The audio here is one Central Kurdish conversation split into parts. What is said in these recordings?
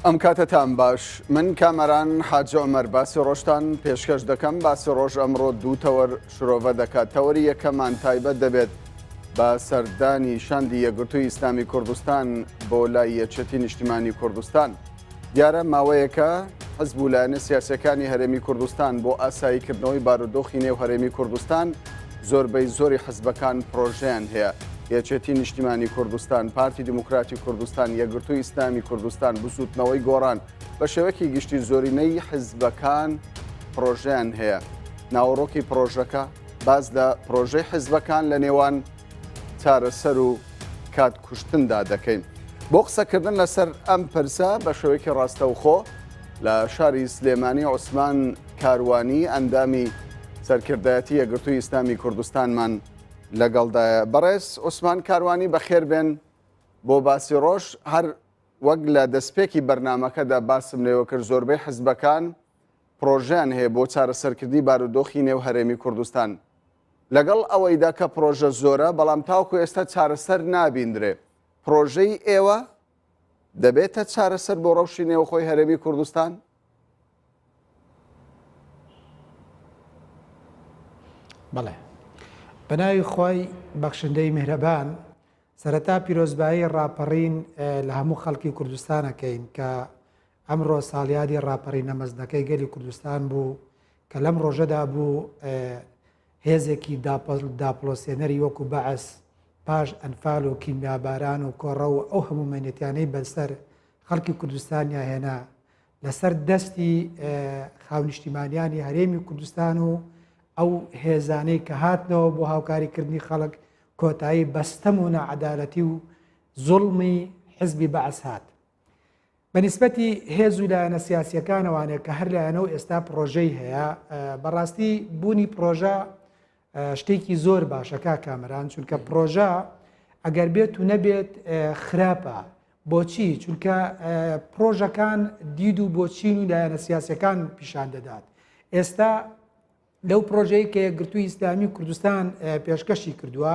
ئەم کاتتان باش من کامەران حاجە عومەر باسی ڕۆژتان پێشکەش دەکەم. باسی ڕۆژ ئەمڕۆ دوو تەوەر شرۆڤە دەکات. تەوەری یەکەمان تایبەت دەبێت بە سەردانی شاندی یەکگرتووی ئیسلامی کوردستان بۆ لای یەکێتی نیشتیمانی کوردستان. دیارە ماوەیەکە حزب و لایەنە سیاسیەکانی هەرێمی کوردستان بۆ ئاساییکردنەوەی بارودۆخی نێو هەرێمی کوردستان زۆربەی زۆری حزبەکان پرۆژەیان هەیە. یەکێتی نیشتیمانی کوردستان، پارتی دموکراتی کوردستان، یەکگرتووی ئیسلامی کوردستان، بسووتنەوەی گۆڕان بە شێوەیەکی گشتی زۆرینەی حزبەکان پرۆژەیان هەیە. ناوەڕۆکی پرۆژەکە باز لە پرۆژەی حزبەکان لە نێوان چارەسەر و کات کوشتندا دەکەین. بۆ قسەکردن لەسەر ئەم پرسە بە شێوەیەکی ڕاستەوخۆ لە شاری سلێمانی عوسمان کاروانی ئەندامی سەرکردایەتی یەکگرتووی ئیسلامی کوردستانمان لەگەڵدایە. بەڕێز عوسمان کاروانی بەخێر بێن بۆ باسی ڕۆژ. هەر وەک لە دەستپێکی بەرنامەکەدا باسم لێوە کرد زۆربەی حزبەکان پرۆژیان هەیە بۆ چارەسەرکردی بارودۆخی نێو هەرێمی کوردستان. لەگەڵ ئەوەیدا کە پرۆژە زۆرە بەڵام تاوکو ئێستا چارەسەر نابیندرێ، پرۆژەی ئێوە دەبێتە چارەسەر بۆ ڕەوشی نێوخۆی هەرێمی کوردستان؟ بەڵێ بەناوی خۆی بەخشندەی میهرەبان سەرەتا پیرۆزبایی ڕاپەڕین لە هەموو خەڵکی کوردستانەکەین کە ئەمڕۆ ساڵیادی ڕاپەڕینە مەزنەکەی گەلی کوردستان بوو کە لەم ڕۆژەدا بوو هێزێکی داپڵۆسێنەری وەکو بەعەس پاش ئەنفال و کیمیاباران و کۆڕە و ئەو هەموو مەنێتیانەی بەسەر خەڵکی کوردستانیا هێنا لەسەر دەستی خاونیشتیمانیانی هەرێمی کوردستان و ئەو هێزانەی کە هاتنەوە بۆ هاوکاریکردنی خەڵک کۆتایی بەستەم و نەعەدالەتی و زوڵمی حزبی بەعەس هات. بەنسبەتی هێز و لایەنە سیاسیەکانەوانێت کە هەر لایەنەوە ئێستا پرۆژەی هەیە، بەڕاستی بوونی پرۆژە شتێکی زۆر باشەکە کامەران، چونکە پرۆژە ئەگەر بێت و نەبێت خراپە. بۆچی؟ چونکە پرۆژەکان دید و بۆچین و لایەنە سیاسیەکان پیشان دەدات. ئێستا لەو پرۆژەی کە یەکگرتووی ئیسلامی کوردستان پێشکەشی کردووە،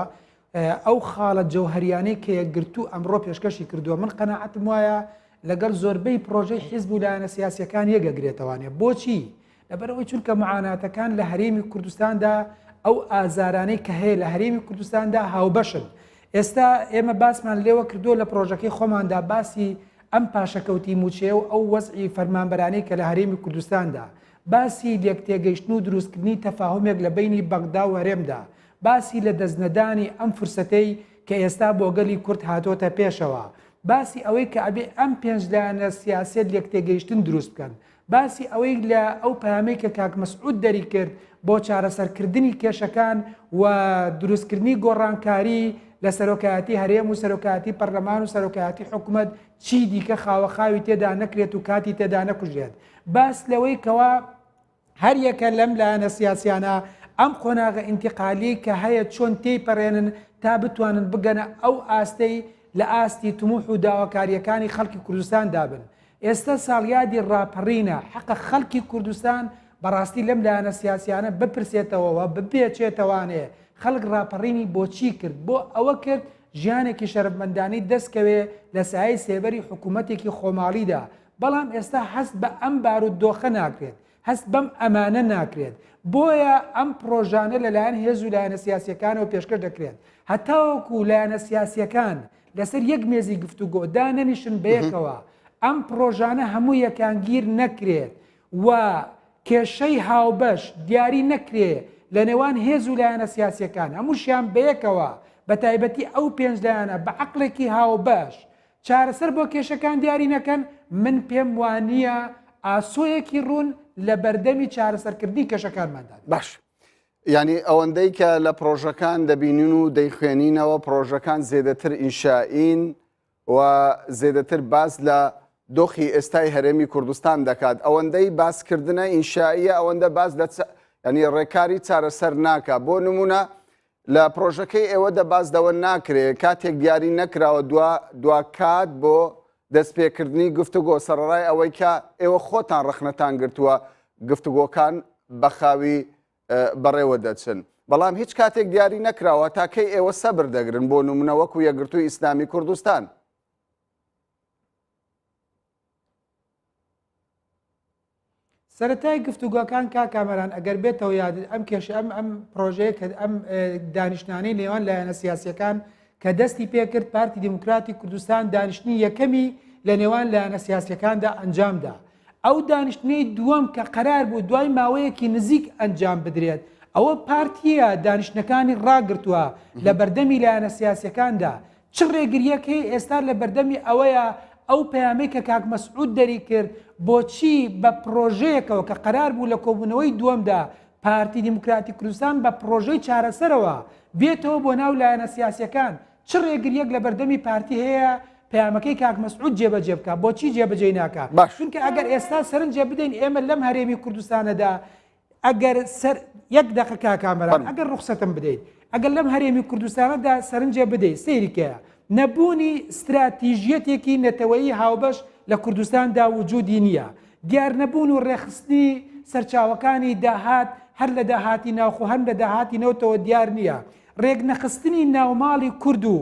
ئەو خاڵە جەوهەریانەی کە یەکگرتوو ئەمڕۆ پێشکەشی کردووە، من قەناعەتم وایە لەگەڵ زۆربەی پرۆژەی حیزب و لایەنە سیاسیەکان یەکەگرێتەوانێ. بۆچی؟ لەبەرەوەی چونکە معاناتەکان لە هەرێمی کوردستاندا ئەو ئازارانەی کە هەیە لە هەرێمی کوردستاندا هاوبەشن. ئێستا ئێمە باسمان لێوە کردووە لە پرۆژەکەی خۆماندا باسی ئەم پاشەکەوتی موچێ و ئەو وەزعی فەرمانبەرانەی کە لە هەرێمی کوردستاندا، باسی لێکتێگەیشتن و دروستکردنی تەفاهمێک لە بینی بەغدا و هەرێمدا، باسی لە دەستنەدانی ئەم فرسەتەی کە ئێستا بۆ گەلی کورد هاتۆتە پێشەوە، باسی ئەوەی کە ئەبێ ئەم پێنج لایەنە سیاسەت لێکتێگەیشتن دروست بکەن، باسی ئەوەی لە ئەو پامەی کە کاک مەسعود دەری کرد بۆ چارەسەرکردنی کێشەکان و دروستکردنی گۆڕانکاری لە سەرۆکایەتی هەرێم و سەرۆکایەتی پەرلەمان و سەرۆکایەتی حکوومەت چی دیکە خاوەخاوی تێدا نەکرێت و کاتی تێدا نەکوژێت. باس لەوەی کەوا هەر یەکە لەم لایەنە سیاسیانە ئەم قۆناغە ئینتیقالی کە هەیە چۆن تێیپەڕێنن تا بتوانن بگەنە ئەو ئاستەی لە ئاستی تموح و داواکاریەکانی خەڵکی کوردستان دابن. ئێستا ساڵیادی ڕاپەڕینە حەقە خەڵکی کوردستان بەڕاستی لەم لایەنە سیاسیانە بپرسێتەوەوە ببێچێتەوانێ خەڵک ڕاپەڕینی بۆچی کرد، بۆ ئەوە کرد ژیانێکی شەرەفمەندانەی دەستکەوێ لە سایەی سێبەری حکوومەتێکی خۆماڵیدا. بەڵام ئێستا هەست بە ئەم بارودۆخە ناکرێت، هەست بەم ئەمانە ناکرێت. بۆیە ئەم پرۆژانە لەلایەن هێز و لایەنە سیاسیەکانەوە پێشکەش دەکرێت، هەتاوەکو لایەنە سیاسیەکان لەسەر یەک مێزی گفتوگۆ دانەنیشن بەیەکەوە ئەم پرۆژانە هەموو یەکانگیر نەکرێت و کێشەی هاوبەش دیاری نەکرێ لە نێوان هێز و لایەنە سیاسیەکان هەمووشیان بەیەکەوە بە تایبەتی ئەو پێنج لایەنە بە عەقڵێکی هاوبەش چارەسەر بۆ کێشەکان دیاری نەکەن، من پێم وانییە ئاسۆیەکی ڕوون لە بەردەمی چارەسەرکردنی کێشەکانماندا. باش، یعنی ئەوەندەی کە لە پرۆژەکان دەبینین و دەیخوێنینەوە پرۆژەکان زێدەتر ئینشائین و زێدەتر باز لە دۆخی ئێستای هەرێمی کوردستان دەکات. ئەوەندەی باسکردنە ئینشائیە، ئەوەندە باز ینی ڕێکاری چارەسەر ناکە. بۆ نمونە لە پرۆژەکەی ئێوە دەبازدەوە ناکرێت کاتێک دیاری نەکراوە دوا کات بۆ دەستپێکردنی گفتوگۆ سەرڕای ئەوەی کە ئێوە خۆتان ڕخنەتان گرتووە گفتوگۆکان بەخاوی بەڕێوە دەچن. بەڵام هیچ کاتێک دیاری نەکراوە تاکەی ئێوە سەبر دەگرن بۆ نمونە وەکو یەکگرتووی ئیسلامی کوردستان. سەرەتای گفتوگۆکان کامەران ئەگەر بێتەوە یاد ئەم کێش ئەم پرۆژەیە کە ئەم دانیشتانەی نێوان لایەنە سیاسیەکان کە دەستی پێکرد پارتی دیموکراتی کوردستان دانیشتنی یەکەمی لە نێوان لایەنە سیاسیەکاندا ئەنجامدا. ئەو دانیشتنەی دووەم کە قەرار بوو دوای ماوەیەکی نزیک ئەنجام بدرێت ئەوە پارتیە دانیشتەکانی ڕاگرتووە لە بەردەمی لایەنە سیاسیەکاندا. چ ڕێگریەکەی ئێستا لە بەردەمی ئەوەیە ئەو پەیامەی کە کاک مەسعود دەری کرد بۆچی بە پرۆژەیەکەوە کە قەرار بوو لە کۆبوونەوەی دووەمدا پارتی دیموکراتی کوردستان بە پرۆژەی چارەسەرەوە بێتەوە بۆ ناو لایەنە سیاسیەکان چ ڕێگریەک لە بەردەمی پارتی هەیە پەیامەکەی کاک مەسعود جێبەجێ بکە بۆچی جێبەجێ ناکە؟ چونکە ئەگەر ئێستا سەرنجە بدەین ئێمە لەم هەرێمی کوردستانەدا ئەگەر یەک دقیقە کامەران ئەگەر ڕوخسەتم بدەیت ئەگەر لەم هەرێمی کوردستانەدا سەرنجە بدەیت سەیریکەیە نەبوونی استراتیژیەتێکی نەتەوەیی هاوبەش لە کوردستاندا وجودی نییە. دیار نەبوون و ڕێخستنی سەرچاوەکانی داهات هەر لە داهاتی ناوخۆ هەر لە داهاتی نەوتەوە دیار نییە. ڕێک نەخستنی ناوماڵی کورد و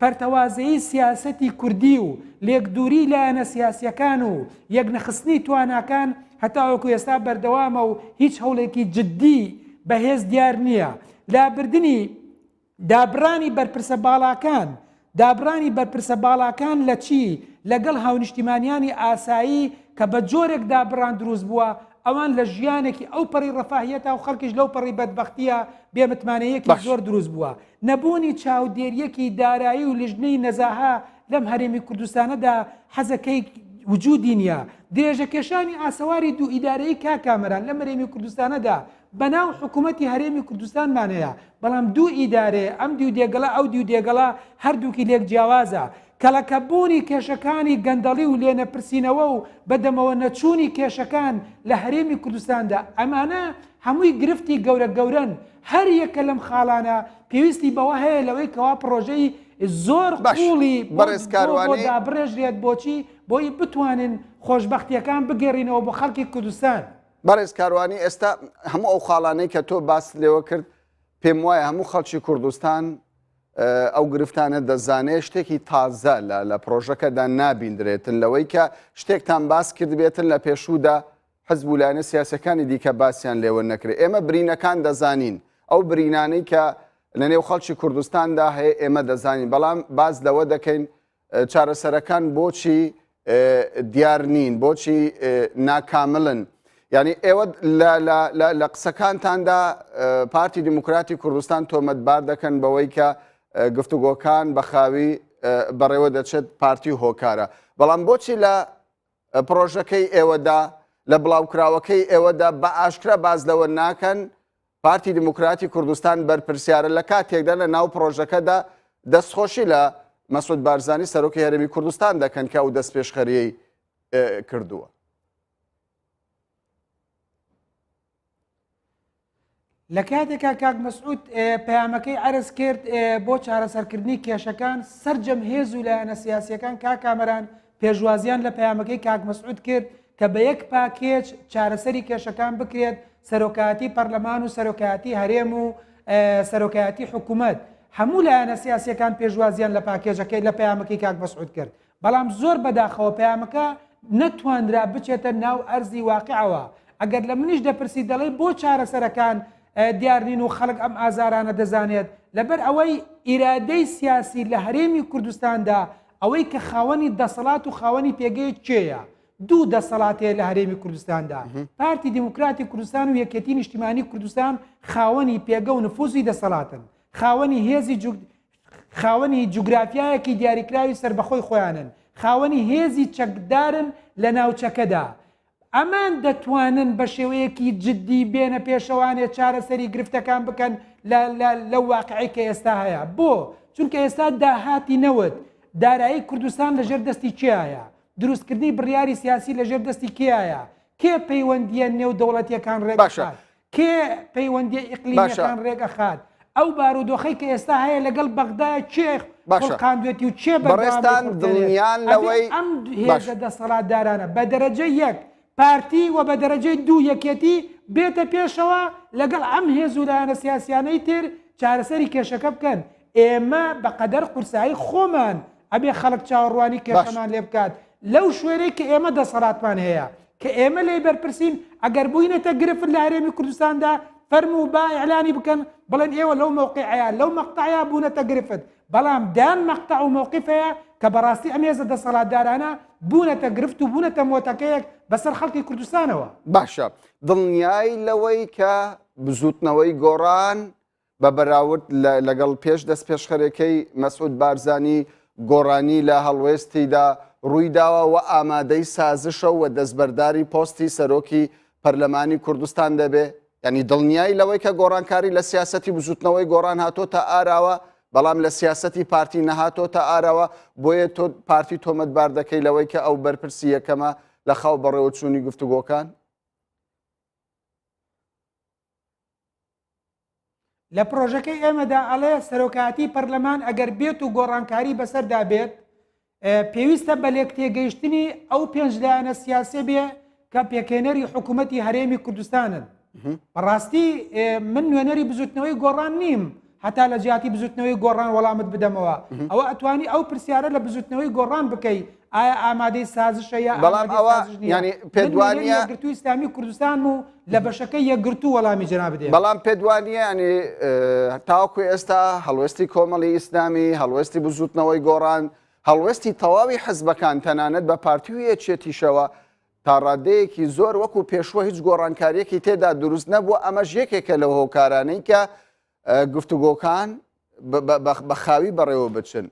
پەرتەوازەیی سیاسەتی کوردی و لێکدووری لایەنە سیاسیەکان و یەک نەخستنی تواناکان هەتاوەکو ئێستا بەردەوامە و هیچ هەوڵێکی جددی بەهێز دیار نییە. لابردنی دابرانی بەرپرسە باڵاکان دابرانی بەرپرسە باڵاکان لە چی؟ لەگەڵ هاونیشتیمانیانی ئاسایی کە بە جۆرێک دابران دروست بووە ئەوان لە ژیانێکی ئەو پەڕی ڕەفاهیەتە و خەڵکیش لەو پەڕی بەدبەختیە بێمتمانەیەکی زۆر دروست بووە. نەبوونی چاودێریەکی دارایی و لیژنەی نەزاها لەم هەرێمی کوردستانەدا حەزەکەی وجودی نییە. درێژەکێشانی ئاسەواری دوو ئیدارەی کامەران لەم هەرێمی کوردستانەدا بەناو حکوومەتی هەرێمی کوردستانمانەیە بەڵام دوو ئیدارێ ئەم دیو دێگەڵا ئەو دیو دێگەڵا هەردووکی لێک جیاوازە کەلەکەبوونی کێشەکانی گەندەڵی و لێنەپرسینەوە و بەدەمەوە نەچوونی کێشەکان لە هەرێمی کوردستاندا ئەمانە هەمووی گرفتی گەورە هەر یەکە لەم خاڵانە پێویستی بەوە هەیە لەوەی کەوا پرۆژەی زۆر قوڵی بەڕێژرێت بۆچی بۆی بتوانن خۆشببختیەکان بگەڕینەوە بۆ خەڵکی کوردستان. بەڕێز کاروانی ئێستا هەموو ئەو خاڵانەی کە تۆ باس لێوە کرد پێم وایە هەموو خەڵکی کوردستان ئەو گرفتانە دەزانێت شتێکی تازە لە پرۆژەکەدا نابیندرێتن لەوەی کە شتێکتان باس کرد بێتن لە پێشوودا حەزب و لایەنە سیاسەکانی دیکە باسییان لێوە نەکرێت. ئێمە برینەکان دەزانین ئەو برینانەی کە لە نێو خەڵکی کوردستاندا هەیە ئێمە دەزانین بەڵام باز لەوە دەکەین چارەسەرەکان بۆچی دیار نین بۆچی ناکاملن. یعنی ئێوە لە قسەکانتاندا پارتی دیموکراتی کوردستان تۆمەتبار دەکەن بەوەی کە گفتوگۆکان بەخاوی بەڕێوە دەچێت پارتی هۆکارە بەڵام بۆچی لە پرۆژەکەی ئێوەدا لە بڵاوکراوەکەی ئێوەدا بە ئاشکرا باز لەوە ناکەن پارتی دیموکراتی کوردستان بەرپرسیارە لە کاتێکدا لە ناو پرۆژەکەدا دەستخۆشی لە مەسعود بارزانی سەرۆکی هەرێمی کوردستان دەکەن کە ئەو دەست پێشخەریەی کردووە. لە کاتێکا کاک مەسعود پەیامەکەی عەرز کرد بۆ چارەسەرکردنی کێشەکان سەرجەم هێز و لایەنە سیاسیەکان کامەران پێشوازیان لە پەیامەکەی کاک مەسعود کرد کە بە یەک پاکێج چارەسەری کێشەکان بکرێت سەرۆکایەتی پەرلەمان و سەرۆکایەتی هەرێم و سەرۆکایەتی حکوومەت هەموو لایەنە سیاسیەکان پێشوازیان لە پاکێژەکەی لە پەیامەکەی کاک مەسعود کرد بەڵام زۆر بەداخەوە پەیامەکە نەتوانرا بچێتە ناو ئەرزی واقعەوە. ئەگەر لە منیش دەپرسی دەڵێ بۆ چارەسەرەکان دیارنین و خەڵک ئەم ئازارانە دەزانێت لەبەر ئەوەی ئیرادەی سیاسی لە هەرێمی کوردستاندا ئەوەی کە خاوەنی دەسەڵات و خاوەنی پێگەی چێیە دوو دەسەڵاتەیە لە هەرێمی کوردستاندا پارتی دیموکراتی کوردستان و یەکێتی نیشتیمانی کوردستان خاوەنی پێگە و نفوزی دەسەڵاتن خاوەنی جوگرافیایەکی دیاریکراوی سربەخۆی خۆیانن خاوەنی هێزی چەکدارن لە ناوچەکەدا ئەمان دەتوانن بە شێوەیەکی جددی بێنە پێشەوانێ چارەسەری گرفتەکان بکەن لەو واقعی کە ئێستا هەیە بۆ چونکە ئێستا داهاتی نەوت دارایی کوردستان لەژێر دەستی کێیە دروستکردنی بڕیاری سیاسی لەژێر دەستی کێیە کێ پەیوەندیە نێو دەوڵەتیەکان ڕێگەخات کێ پەیوەندی ئیقلیمیەکان ڕێگەخات ئەو بارودۆخەی کە ئێستا هەیە لەگەڵ بەغدای چێ خۆڵقاندوێتی و چێ بەڕێستان دڵنیان لەوەی ئەم هێزە دەسەڵاتدارانە بە دەرەجە یەک پارتی و بە دەرەجەی دوو یەکێتی بێتە پێشەوە لەگەڵ ئەم هێز و لایەنە سیاسیانەی تر چارەسەری کێشەکە بکەن ئێمە بەقەدەر قورسایی خۆمان ئەبێ خەڵک چاوەڕوانی کێشەمان لێ بکات لەو شوێنەی کە ئێمە دەسەڵاتمان هەیە کە ئێمە لێ بەرپرسین ئەگەر بووینەتە گرفت لە هەرێمی کوردستاندا فەرموو با ئیعلانی بکەن بڵێن ئێوە لەو مەوقیعەیە لەو مەقطعەیە بوونەتە گرفت بەڵام دان مەقطع و مووقیفەیە کە بەڕاستی ئەم هێزە دەسەڵاتدارانە بوونەتە گرفت و بوونەتە مۆتەکەیەک بەسەر خەڵکی کوردستانەوە. باشە دڵنیای لەوەی کە بزوتنەوەی گۆڕان بە بەراورد لەگەڵ پێش دەست پێشخەرەکەی مەسعود بارزانی گۆڕانی لە هەڵوێستیدا ڕوویداوە و ئامادەی سازشە و دەستبەرداری پۆستی سەرۆکی پەرلەمانی کوردستان دەبێ ینی دڵنیای لەوەی کە گۆڕانکاری لە سیاسەتی بزوتنەوەی گۆڕان هاتۆتە ئاراوە بەڵام لە سیاسەتی پارتی نەهاتۆتە ئاراوە بۆیە تۆ پارتی تۆمەتبار دەکەی لەوەی کە ئەو بەرپرسی یەکەمە لە خاو بەڕێوەچوونی گفتوگۆکان. لە پرۆژەکەی ئێمەدا ئەڵێ سەرۆکاتی پەرلەمان ئەگەر بێت و گۆڕانکاری بەسەردا بێت پێویستە بە لێک تێگەیشتنی ئەو پێنجلایەنە سیاسێ بێ کە پێکێنەری حکوومەتی هەرێمی کوردستانن. بەڕاستی من نوێنەری بزوتنەوەی گۆڕان نیم هەتا لە جیاتی بزوتنەوەی گۆڕان وەڵامت بدەمەوە ئەوە ئەتوانی ئەو پرسیارە لە بزوتنەوەی گۆڕان بکەیت ئایا ئامادەی سازشە یا بەڵام ئەوە ینی پێدوانیە یەکگرتووی ئیسلامی کوردستان و لە بەشەکەی یەکگرتوو وەڵامی جەناب بدەین. بەڵام پێدوانیە ینی تاوەکو ئێستا هەڵوێستی کۆمەڵی ئیسلامی هەڵوێستی بزوتنەوەی گۆڕان هەڵوێستی تەواوی حزبەکان تەنانەت بە پارتی و یەکێتیشەوە تا ڕادەیەکی زۆر وەکو پێشوە هیچ گۆڕانکاریەکی تێدا دروست نەبووە ئەمەش یەکێکە لە هۆکارانەی کە گفتوگۆکان بە خاوی بەڕێوە بچن.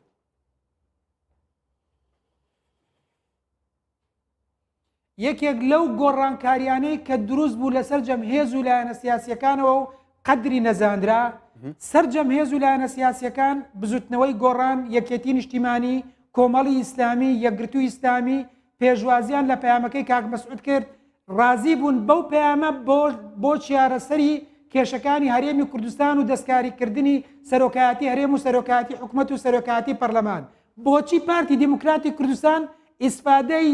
یەکێک لەو گۆڕانکاریانەی کە دروست بوو لەسەر جەمهێز و لایەنە سیاسیەکانەوە و قەدری نەزاندرا سەر جەمهێز و لایەنە سیاسیەکان بزوتنەوەی گۆڕان یەکێتی نیشتیمانی کۆمەڵی ئیسلامی یەکگرتووی ئیسلامی پێشوازیان لە پەیامەکەی کاک مەسعود کرد ڕازی بوون بەو پەیامە بۆ چیارەسەری کێشەکانی هەرێمی کوردستان و دەستکاریکردنی سەرۆکایەتی هەرێم و سەرۆکایەتی حکوومەت و سەرۆکایەتی پەرلەمان بۆچی پارتی دیموکراتی کوردستان ئیسفادەی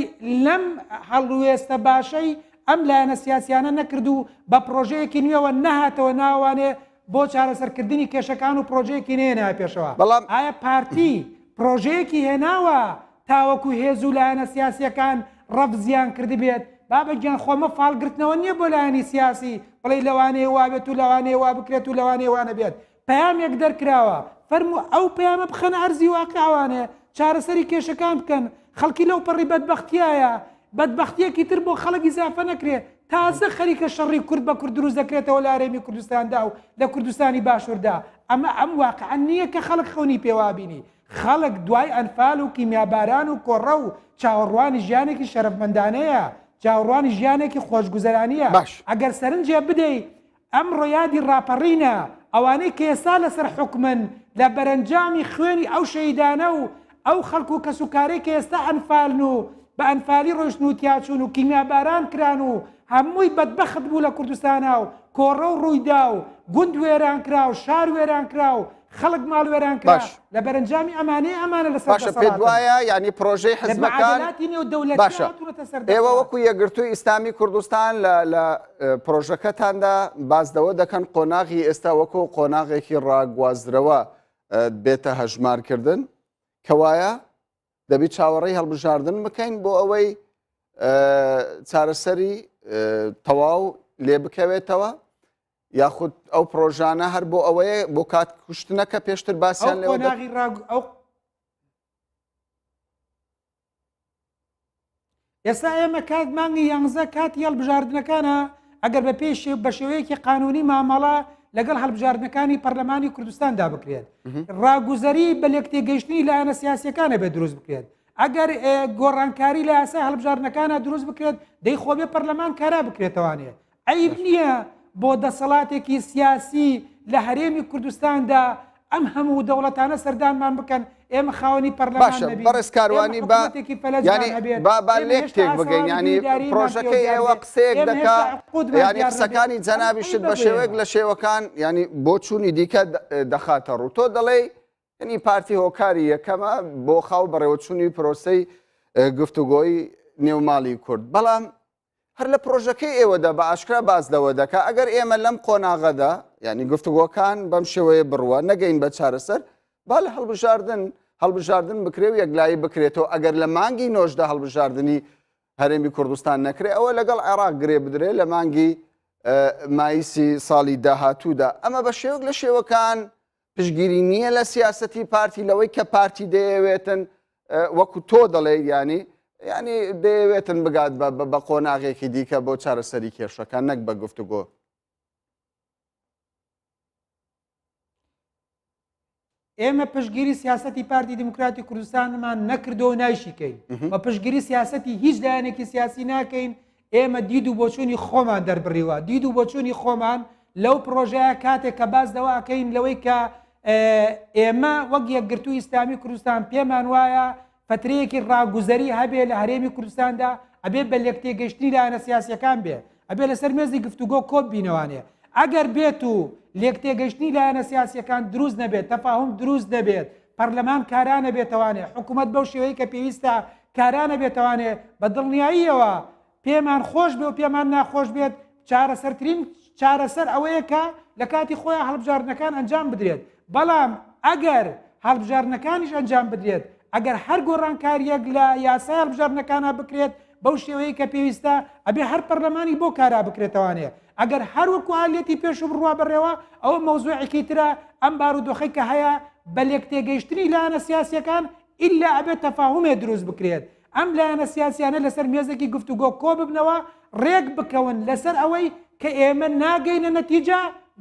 لەم هەڵوێستە باشەی ئەم لایەنە سیاسیانە نەکرد و بە پرۆژەیەکی نوێەوە نەهاتەوە ناوانێ بۆ چارەسەرکردنی کێشەکان و پرۆژەیەکی نێنای پێشەوە. بەڵام ئایا پارتی پرۆژەیەکی هێناوە تاوەکو هێز و لایەنە سیاسیەکان ڕەفزیان کردی بێت بابەگیان خۆمە فالگرتنەوە نییە بۆ لایەنی سیاسی بڵێ لەوانەیە وابێت و لەوانەیە وا بکرێت و لەوانەیە وانە بێت پەیامێک دەرکراوە فەرموو ئەو پەیامە بخەنە ئەرزی واقعوانێ چارەسەری کێشەکان بکەن خەڵکی لەو پەڕی بەدبەختیایە بەدبەختیەکی تر بۆ خەڵک ئیزافە نەکرێت تازە خەریکە شەڕی کورد بە کورد دروست دەکرێتەوە لە هەرێمی کوردستاندا و لە کوردستانی باشووردا ئەمە ئەم واقعا نییە کە خەڵک خەونی پێوابینی خەڵک دوای ئەنفال و کیمیاباران و کۆڕە و چاوەڕوانی ژیانێکی شەرەفمەندانەیە چاوەڕوانی ژیانێکی خۆشگوزەرانیە ئەگەر سەرنجێ بدەیت ئەم ڕۆیادی ڕاپەڕینە ئەوانەی کە ئێستا لەسەر حکومن لە بەرەنجامی خوێنی ئەو شەیدانە و ئەو خەڵک و کەسوکارێک کە ئێستا ئەنفالن و بە ئەنفالی ڕۆشن و تیاچون و کیمیاباران کران و هەمووی بەدبەخت بوو لە کوردستانە و کۆڕە و ڕوویدا و گوند وێران کرا و شار وێران کرا و خەڵک ماڵ وێران کرا لە بەرەنجامی ئەمانە لەسەر باشە پێت وایە ینی پرۆژەی حزبەکان باشە ئێوە وەکو یەکگرتووی ئیسلامی کوردستان لە پرۆژەکەتاندا بازدەوە دەکەن قۆناغی ئێستا وەکو قۆناغێکی ڕاگوازرەوە بێتە هەژمارکردن کەوایە دەبی چاوەڕێی هەڵبژاردن بکەین بۆ ئەوەی چارەسەری تەواو لێ بکەوێتەوە یاخود ئەو پرۆژانە هەر بۆ ئەوەیە بۆ کات کوشتنەکە پێشتر باسییان لێ ئێستا ئێمە کات مانگی 11 کاتی هەڵبژاردنەکانە ئەگەر بە پێش بە شێوەیەکی قانونی مامەڵە لەگەڵ هەڵبژاردنەکانی پەرلەمانی کوردستاندا بکرێت ڕاگوزەری بە لێک تێگەیشتنی لایەنە سیاسیەکانە بێ دروست بکرێت ئەگەر گۆڕانکاری لە یاسای هەڵبژاردنەکانە دروست بکرێت دەی خۆبێ پەرلەمان کارا بکرێتەوانێ عیب نییە بۆ دەسەڵاتێکی سیاسی لە هەرێمی کوردستاندا ئەم هەموو دەوڵەتانە سەردانمان بکەن ئێمە خاوەنی پەرلەمان نەبین بەڕێز کاروانی با لێک تێک بگەین ینی پرۆژەکەی ئێوە قسەیەک دەکات ینی قسەکانی جەنابیشت بە شێوەیەک لە شێوەکان ینی بۆ چوونی دیکە دەخاتە ڕوو تۆ دەڵێ ینی پارتی هۆکاری یەکەمە بۆ خاو بەڕێوەچوونی پرۆسەی گفتوگۆی نێوماڵی کورد بەڵام هەر لە پرۆژەکەی ئێوەدا بە ئاشکرا بازدەوە دەکات ئەگەر ئێمە لەم قۆناغەدا ینی گفتوگۆکان بەم شێوەیە بڕوە نەگەین بە چارەسەر با لە هەڵبژاردن بکرێ و یەکلایی بکرێتەوە ئەگەر لە مانگی نۆژدا هەڵبژاردننی هەرێمی کوردستان نەکرێ ئەوە لەگەڵ عێراق گرێ بدرێ لە مانگی مایسی ساڵی داهاتوودا ئەمە بە شێوک لە شێوەکان پشگیری نییە لە سیاسەتی پارتی لەوەی کە پارتی دەیەوێتن وەکو تۆ دەڵێ ینی دەیەوێتن بگات بە قۆناغێکی دیکە بۆ چارەسەری کێشەکان نەک بە گفتوگۆ. ئێمە پشگیری سیاسەتی پارتی دموکراتی کوردستانمان نەکردەوە نایشیکەین بە پشگیری سیاسەتی هیچ لایەنێکی سیاسی ناکەین. ئێمە دید و بۆچوونی خۆمان دەربڕیوە دید و بۆچوونی خۆمان لەو پرۆژەیە کاتێک کە باس دەواکەین لەوەی کە ئێمە وەک یەکگرتووی ئیسلامی کوردستان پێمان وایە فترەیەکی ڕاگوزەری هەبێ لە هەرێمی کوردستاندا ئەبێ بە لێکتێگەشتنی لایەنە سیاسیەکان بێ ئەبێ لەسەر مێزی گفتوگۆ کۆب بینەوانێ. ئەگەر بێت و لێکتێگەشتنی لایەنە سیاسیەکان دروست نەبێت تەفاهم دروست نەبێت پەرلەمان کارانە بێتوانێ حکوومەت بەو شێوەیە کە پێویستە کارانە بێتوانێ بە دڵنیاییەوە پێمان خۆش بێ و پێمان ناخۆش بێت چارەسەرترین چارەسەر ئەوەیە کە لە کاتی خۆیان هەڵبژاردنەکان ئەنجام بدرێت. بەڵام ئەگەر هەڵبژاردنەکانیش ئەنجام بدرێت ئەگەر هەر گۆڕانکاریەک لە یاسای هەڵبژاردنەکانە بکرێت بەو شێوەیە کە پێویستە ئەبێ هەر پەرلەمانی بۆ کارا بکرێتەوانێ. ئەگەر هەروەکو هاالێتی پێش و بڕوا بڕێەوە ئەوە مەوزوعێکی ترە ئەم بارودۆخەی کە هەیە بە لێکتێگەیشتنی لایەنە سیاسیەکان ئیلا ئەبێت تەفاهومێ دروست بکرێت. ئەم لایەنە سیاسیانە لەسەر مێزێکی گفتوگۆ کۆ ببنەوە ڕێک بکەون لەسەر ئەوەی کە ئێمە ناگەینە نەتیجە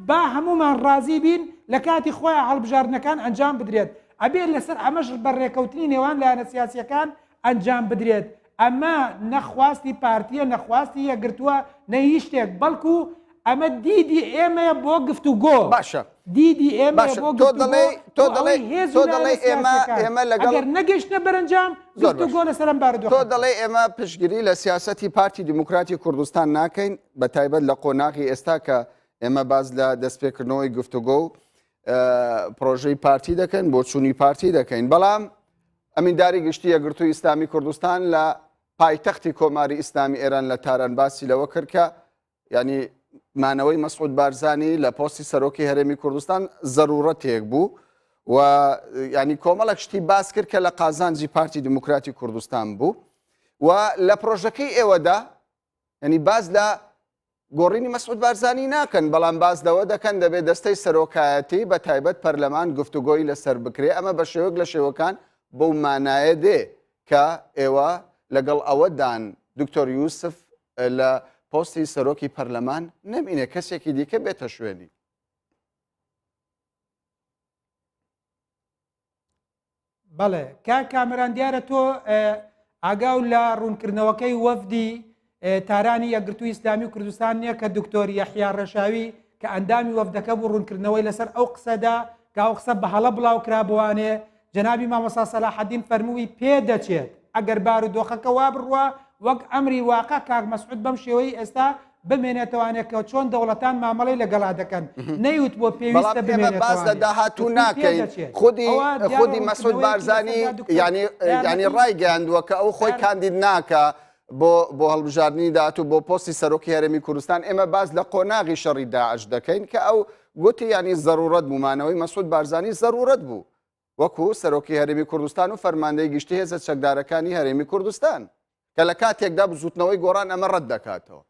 با هەمومان ڕازی بین لە کاتی خۆیان هەڵبژاردنەکان ئەنجام بدرێت. ئەبێت لەسەر ئەمەش بەڕێکەوتنی نێوان لایەنە سیاسیەکان ئەنجام بدرێت. ئەمە نەخواستی پارتیە نەخواستی یەکگرتووە نە هیچ شتێک بەڵکو ئەمە دیدی ئێمە بۆ گفتوگۆ باشە دیدی ئێمە بۆ تۆ دەڵێ ئێمە لەگەڵ نەگەشتە بەرەنجام گفتوگۆ لەسەرم بارودۆخ. تۆ دەڵێ ئێمە پشگیری لە سیاسەتی پارتی دموکراتی کوردستان ناکەین بە تایبەت لە قۆناغی ئێستا کە ئێمە باز لە دەستپێکردنەوەی گفتوگۆ و پرۆژەی پارتی دەکەین بۆ چوونی پارتی دەکەین. بەڵام ئەمینداری گشتی یەکگرتووی ئیسلامی کوردستان لە پایتەختی کۆماری ئیسلامی ئێران لە تاران باسی لەوە کرد کە ینی مانەوەی مەسعود بارزانی لە پۆستی سەرۆکی هەرێمی کوردستان زەرورەتێک بوو و ینی کۆمەڵک شتی باس کرد کە لە قازانجی پارتی دموکراتی کوردستان بوو و لە پرۆژەکەی ئێوەدا ینی باز لە گۆڕینی مەسعود بارزانی ناکەن بەڵام باز لەوە دەکەن دەبێت دەستەی سەرۆکایەتی بە تایبەت پەرلەمان گفتوگۆی لەسەر بکرێ. ئەمە بە شێوەک لە شێوەکان بەو مانایە دێ کە ئێوە لەگەڵ ئەوەدان دکتۆر یوسف لە پۆستی سەرۆکی پەرلەمان نەبینێ کەسێکی دیکە بێتە شوێنی. بەڵێ کامران دیارە تۆ ئاگاو لە ڕوونکردنەوەکەی وەفدی تارانی یەکگرتووی ئیسلامی کوردستان نییە کە دکتۆر یەحیا ڕەشاوی کە ئەندامی وەفدەکە بوو ڕوونکردنەوەی لەسەر ئەو قسەدا کە ئەو قسە بە هەڵە بڵاو کرابوانێ جەنابی مامۆستا سەلاحەدین فەرمووی پێدەچێت ئەگەر بارودۆخەکە وا بڕوە وەک ئەمری واقع کاک مەسعود بەم شێوەی ئێستا بمێنێتەوانێت کە چۆن دەوڵەتان مامەڵەی لەگەڵا دەکەن نەیوت بۆ پێویستە بمێنێت باز لە داهاتوو ناکەین خودی مەسعود بارزانی ینی ڕای گەیاندووە کە ئەو خۆی کاندید ناکە بۆ هەڵبژاردننی داهاتوو بۆ پۆستی سەرۆکی هەرێمی کوردستان. ئێمە باز لە قۆناغی شەڕی داعش دەکەین کە ئەو گوتی ینی زەرورەت بوومانەوەی مەسعود بارزانی زەرورەت بوو وەکو سەرۆکی هەرێمی کوردستان و فەرماندەی گشتی هێزە چەکدارەکانی هەرێمی کوردستان کە لە کاتێکدا بزوتنەوەی گۆڕان ئەمە ڕەت دەکاتەوە.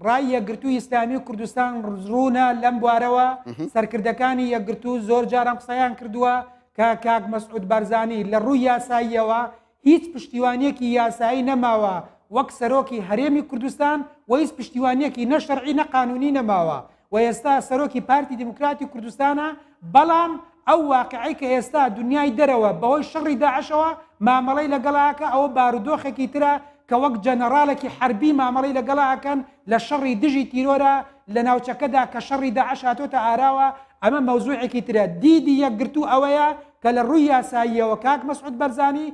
ڕای یەکگرتووی ئیسلامی کوردستان ڕوونە لەم بوارەوە سەرکردەکانی یەکگرتوو زۆر جاران قسەیان کردووە کە کاک مەسعود بارزانی لە ڕووی یاساییەوە هیچ پشتیوانیەکی یاسایی نەماوە وەک سەرۆکی هەرێمی کوردستان و هیچ پشتیوانیەکی نەشەرعی نەقانونی نەماوە و ئێستا سەرۆکی پارتی دموکراتی کوردستانە. بەڵام ئەو واقعی کە ئێستا دنیای دەرەوە بەهۆی شەڕی داعشەوە مامەڵەی لەگەڵاکە ئەوە بارودۆخێکی ترە کە وەک جەنەڕالێکی حربی مامەڵەی لەگەڵاکەن لە شەڕی دژی تیرۆرە لە ناوچەکەدا کە شەڕی داعش هاتۆتە ئاراوە. ئەمە مەوزوعێکی ترە دیدی یەکگرتوو ئەوەیە کە لە ڕووی یاساییەوە کاک مەسعود بەرزانی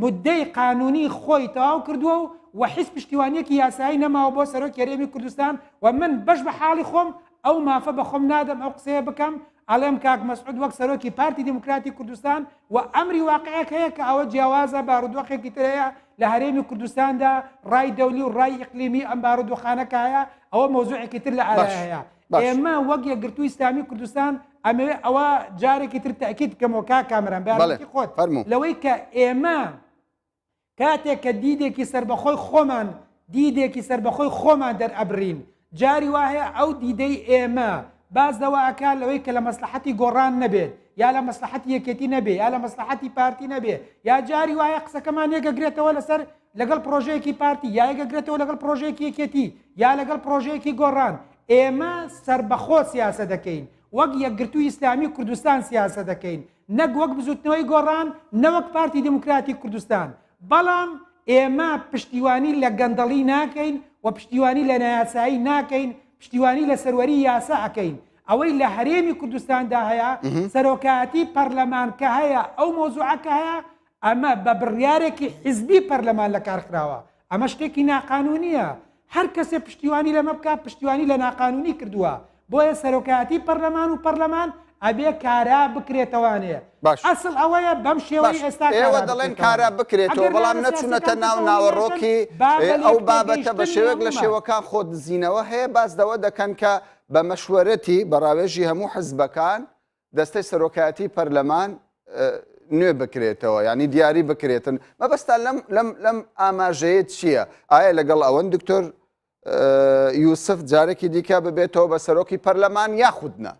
مدەی قانونی خۆی تەواو کردووە و هیچ پشتیوانیەکی یاسایی نەماوە بۆ سەرۆکی هەرێمی کوردستان و من بەش بە حاڵی خۆم ئەو مافە بە خۆم نادەم ئەو قسەیە بکەم ئەڵێم کاک مەسعود وەک سەرۆکی پارتی دموکراتی کوردستان و ئەمری واقعەک هەیە کە ئەوە جیاوازە بارودۆخێکی ترەیە لە هەرێمی کوردستاندا ڕای دەولی و ڕای ئیقلیمی ئەم بارودۆخانەکە هەیە ئەوە مەوزوعێکی تر لە ئالایە هەیە. ئێمە وەک یەکگرتووی ئیسلامی کوردستان ئەمەوێ ئەوە جارێکی تر تاکید بکەمەوە کامەران بارەتی خۆت لەوەی کە ئێمە کاتێک کە دیدێکی سربەخۆی خۆمان دیدێکی سربەخۆی خۆمان دەرئەبرین جاری وایە ئەو دیدەی ئێمە باز دەواکە لەوەی کە لە مەسلحەتی گۆڕان نەبێت یا لە مەسلحەتی یەکێتی نەبێ یا لە مەسلحەتی پارتی نەبێ یا جاری وایە قسەکەمان یەکەگرێتەوە لەسەر لەگەڵ پرۆژەیەکی پارتی یا یەکەگرێتەوە لەگەڵ پرۆژەیەکی یەکێتی یا لەگەڵ پرۆژەیەکی گۆڕان ئێمە سربەخۆ سیاسە دەکەین وەک یەکگرتووی ئیسلامی کوردستان سیاسە دەکەین نەک وەک بزوتنەوەی گۆڕان نەوەک پارتی دموکراتی کوردستان بەڵام ئێمە پشتیوانی لە گەندەڵی ناکەین و پشتیوانی لە نایاسایی ناکەین پشتیوانی لە سەروەری یاسا ئەکەین ئەوەی لە هەرێمی کوردستاندا هەیە سەرۆکایەتی پەرلەمان کە هەیە ئەو مۆزوعەکە هەیە ئەمە بە بڕیارێکی حیزبی پەرلەمان لە کارکراوە ئەمە شتێکی ناقانونیە هەر کەسێ پشتیوانی لەمە بکە پشتیوانی لە ناقانونی کردووە بۆیە سەرۆکایەتی پەرلەمان و پەرلەمان ئەبێ کارا بکرێتەوانێ ئەسڵ ئەوەیە بەم شێوەی ئێستا ئێوە دەڵێن کارا بکرێتەوە بەڵام نەچوونەتە ناو ناوەڕۆکی ئەو بابەتە بە شێوەیەک لە شێوەکان خۆ دزینەوە هەیە بازدەوە دەکەن کە بە مەشوەرەتی بەڕاوێژی هەموو حزبەکان دەستەی سەرۆکایەتی پەرلەمان نوێ بکرێتەوە ینی دیاری بکرێتن مەبەستا لەم ئاماژەیە چییە؟ ئایا لەگەڵ ئەوەن دکتۆر یوسف جارێکی دیکە ببێتەوە بە سەرۆکی پەرلەمان یاخودنا؟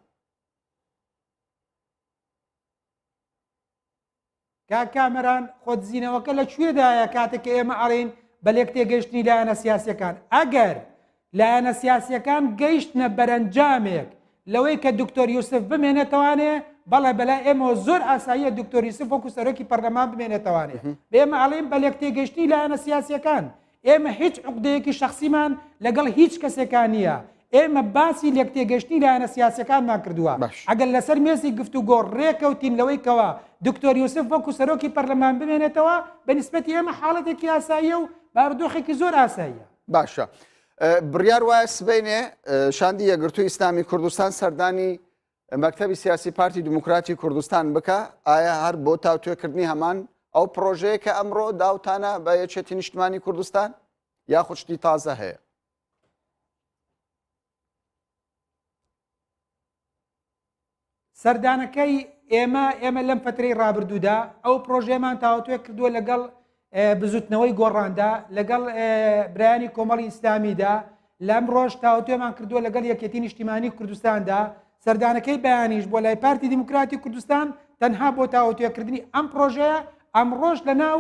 کامەران خۆتزیینەوەکە لەکوێدایە کاتێک کە ئێمە ئەڵێن بە لێک تێگەیشتنی لایەنە سیاسیەکان ئەگەر لایەنە سیاسیەکان گەیشتنە بەرەنجامێک لەوەی کە دکتۆر یوسف بمێنێتەوانێ بەڵێ بەلای ئێمە زۆر ئاساییە دکتۆر یوسف وەکو سەرۆکی پەرلەمان بمێنێتەوانێ بێمە ئەڵێن بە لێک تێگەیشتنی لایەنە سیاسیەکان ئێمە هیچ عقدەیەکی شخصیمان لەگەڵ هیچ کەسێکان نییە ئێمە باسی لێک تێگەشتنی لایەنە سیاسەکانمان کردووە ئەگەر لەسەر مێزی گفتوگۆ ڕێکەوتین لەوەی کەوە دکتۆر یوسف وەکو سەرۆکی پەرلەمان بمێنێتەوە بەنسبەتی ئێمە حاڵەتێکی ئاساییە و بارودۆخێکی زۆر ئاساییە. باشە بڕیار وایە سبەینێ شاندی یەکگرتووی ئیسلامی کوردستان سەردانی مەکتەبی سیاسی پارتی دموکراتی کوردستان بکە ئایا هەر بۆ تاوتوێکردنی هەمان ئەو پرۆژەیە کە ئەمڕۆ داوتانە بە یەکێتی نیشتمانی کوردستان یاخود شتی تازە هەیە؟ سەردانەکەی ئێمە لەم فترەی ڕابردوودا ئەو پرۆژێمان تاوتوێ کردووە لەگەڵ بزوتنەوەی گۆڕاندا لەگەڵ برایانی کۆمەڵی ئیسلامیدا لەم ڕۆژ تاوتوێمان کردووە لەگەڵ یەکێتی نیشتیمانی کوردستاندا سەردانەکەی بەیانیش بۆ لای پارتی دموکراتی کوردستان تەنها بۆ تاوتوێکردنی ئەم پرۆژەیە ئەم ڕۆژ لە ناو